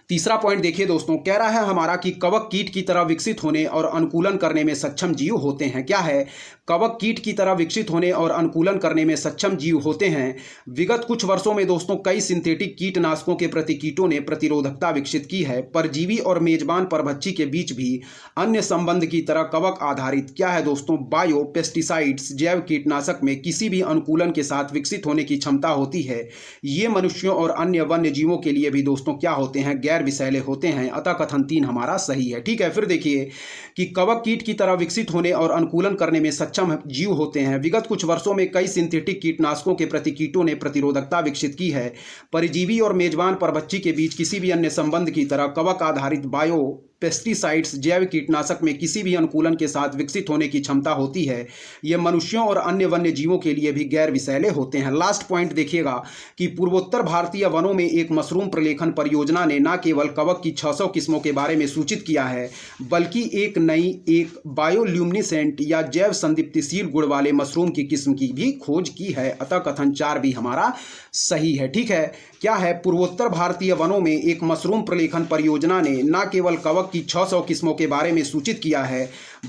तीसरा पॉइंट देखिए दोस्तों, कह रहा है हमारा कि कवक कीट की तरह विकसित होने और अनुकूलन करने में सक्षम जीव होते हैं। क्या है? कवक कीट की तरह विकसित होने और अनुकूलन करने में सक्षम जीव होते हैं। विगत कुछ वर्षों में दोस्तों कई सिंथेटिक कीटनाशकों के प्रति कीटों ने प्रतिरोधकता विकसित की है। परजीवी और मेजबान परभक्षी के बीच भी अन्य संबंध की तरह कवक आधारित क्या है दोस्तों, बायो पेस्टिसाइड्स जैव कीटनाशक में किसी भी अनुकूलन के साथ विकसित होने की क्षमता होती है। ये मनुष्यों और अन्य वन्य जीवों के लिए भी दोस्तों क्या होते हैं, गैर विषैले होते हैं। अतः कथन 3 हमारा सही है। ठीक है, फिर देखिए कि कवक कीट की तरह विकसित होने और अनुकूलन करने में सक्षम जीव होते हैं। विगत कुछ वर्षों में कई सिंथेटिक कीटनाशकों के प्रति कीटों ने प्रतिरोधकता विकसित की है। परजीवी और मेजबान परभक्षी के बीच किसी भी अन्य संबंध की तरह कवक आधारित बायो पेस्टिसाइड्स जैव कीटनाशक में किसी भी अनुकूलन के साथ विकसित होने की क्षमता होती है। ये मनुष्यों और अन्य वन्य जीवों के लिए भी गैर विषैले होते हैं। लास्ट पॉइंट देखिएगा कि पूर्वोत्तर भारतीय वनों में एक मशरूम प्रलेखन परियोजना ने न केवल कवक की 600 किस्मों के बारे में सूचित किया है, बल्कि एक बायोल्यूमिनेसेंट या जैव संदीप्तिशील गुण वाले मशरूम की किस्म की भी खोज की है। अतः कथन 4 भी हमारा सही है। ठीक है, क्या है? पूर्वोत्तर भारतीय वनों में एक मशरूम प्रलेखन परियोजना ने न केवल कवक की 600 किस्मों के बारे में सूचित किया है,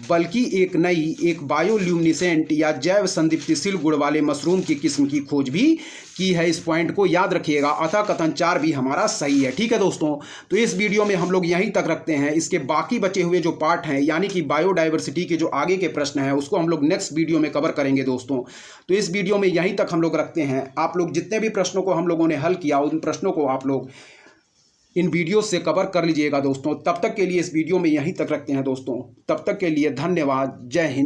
बल्कि एक बायोल्यूमिनेसेंट या जैव संदीप्तिशील गुण वाले मशरूम की किस्म की खोज भी की है। इस पॉइंट को याद रखिएगा। अतः कथन 4 भी हमारा सही है। ठीक है दोस्तों, तो इस वीडियो में हम लोग यहीं तक रखते हैं। इसके बाकी बचे हुए जो पार्ट हैं यानी कि बायोडाइवर्सिटी के जो आगे के प्रश्न हैं उसको हम लोग नेक्स्ट वीडियो में कवर करेंगे दोस्तों। तो इस वीडियो में यहीं तक हम लोग रखते हैं। आप लोग जितने भी प्रश्नों को हम लोगों ने हल किया उन प्रश्नों को आप लोग इन वीडियो से कवर कर लीजिएगा दोस्तों। तब तक के लिए इस वीडियो में यहीं तक रखते हैं दोस्तों। तब तक के लिए धन्यवाद। जय हिंद।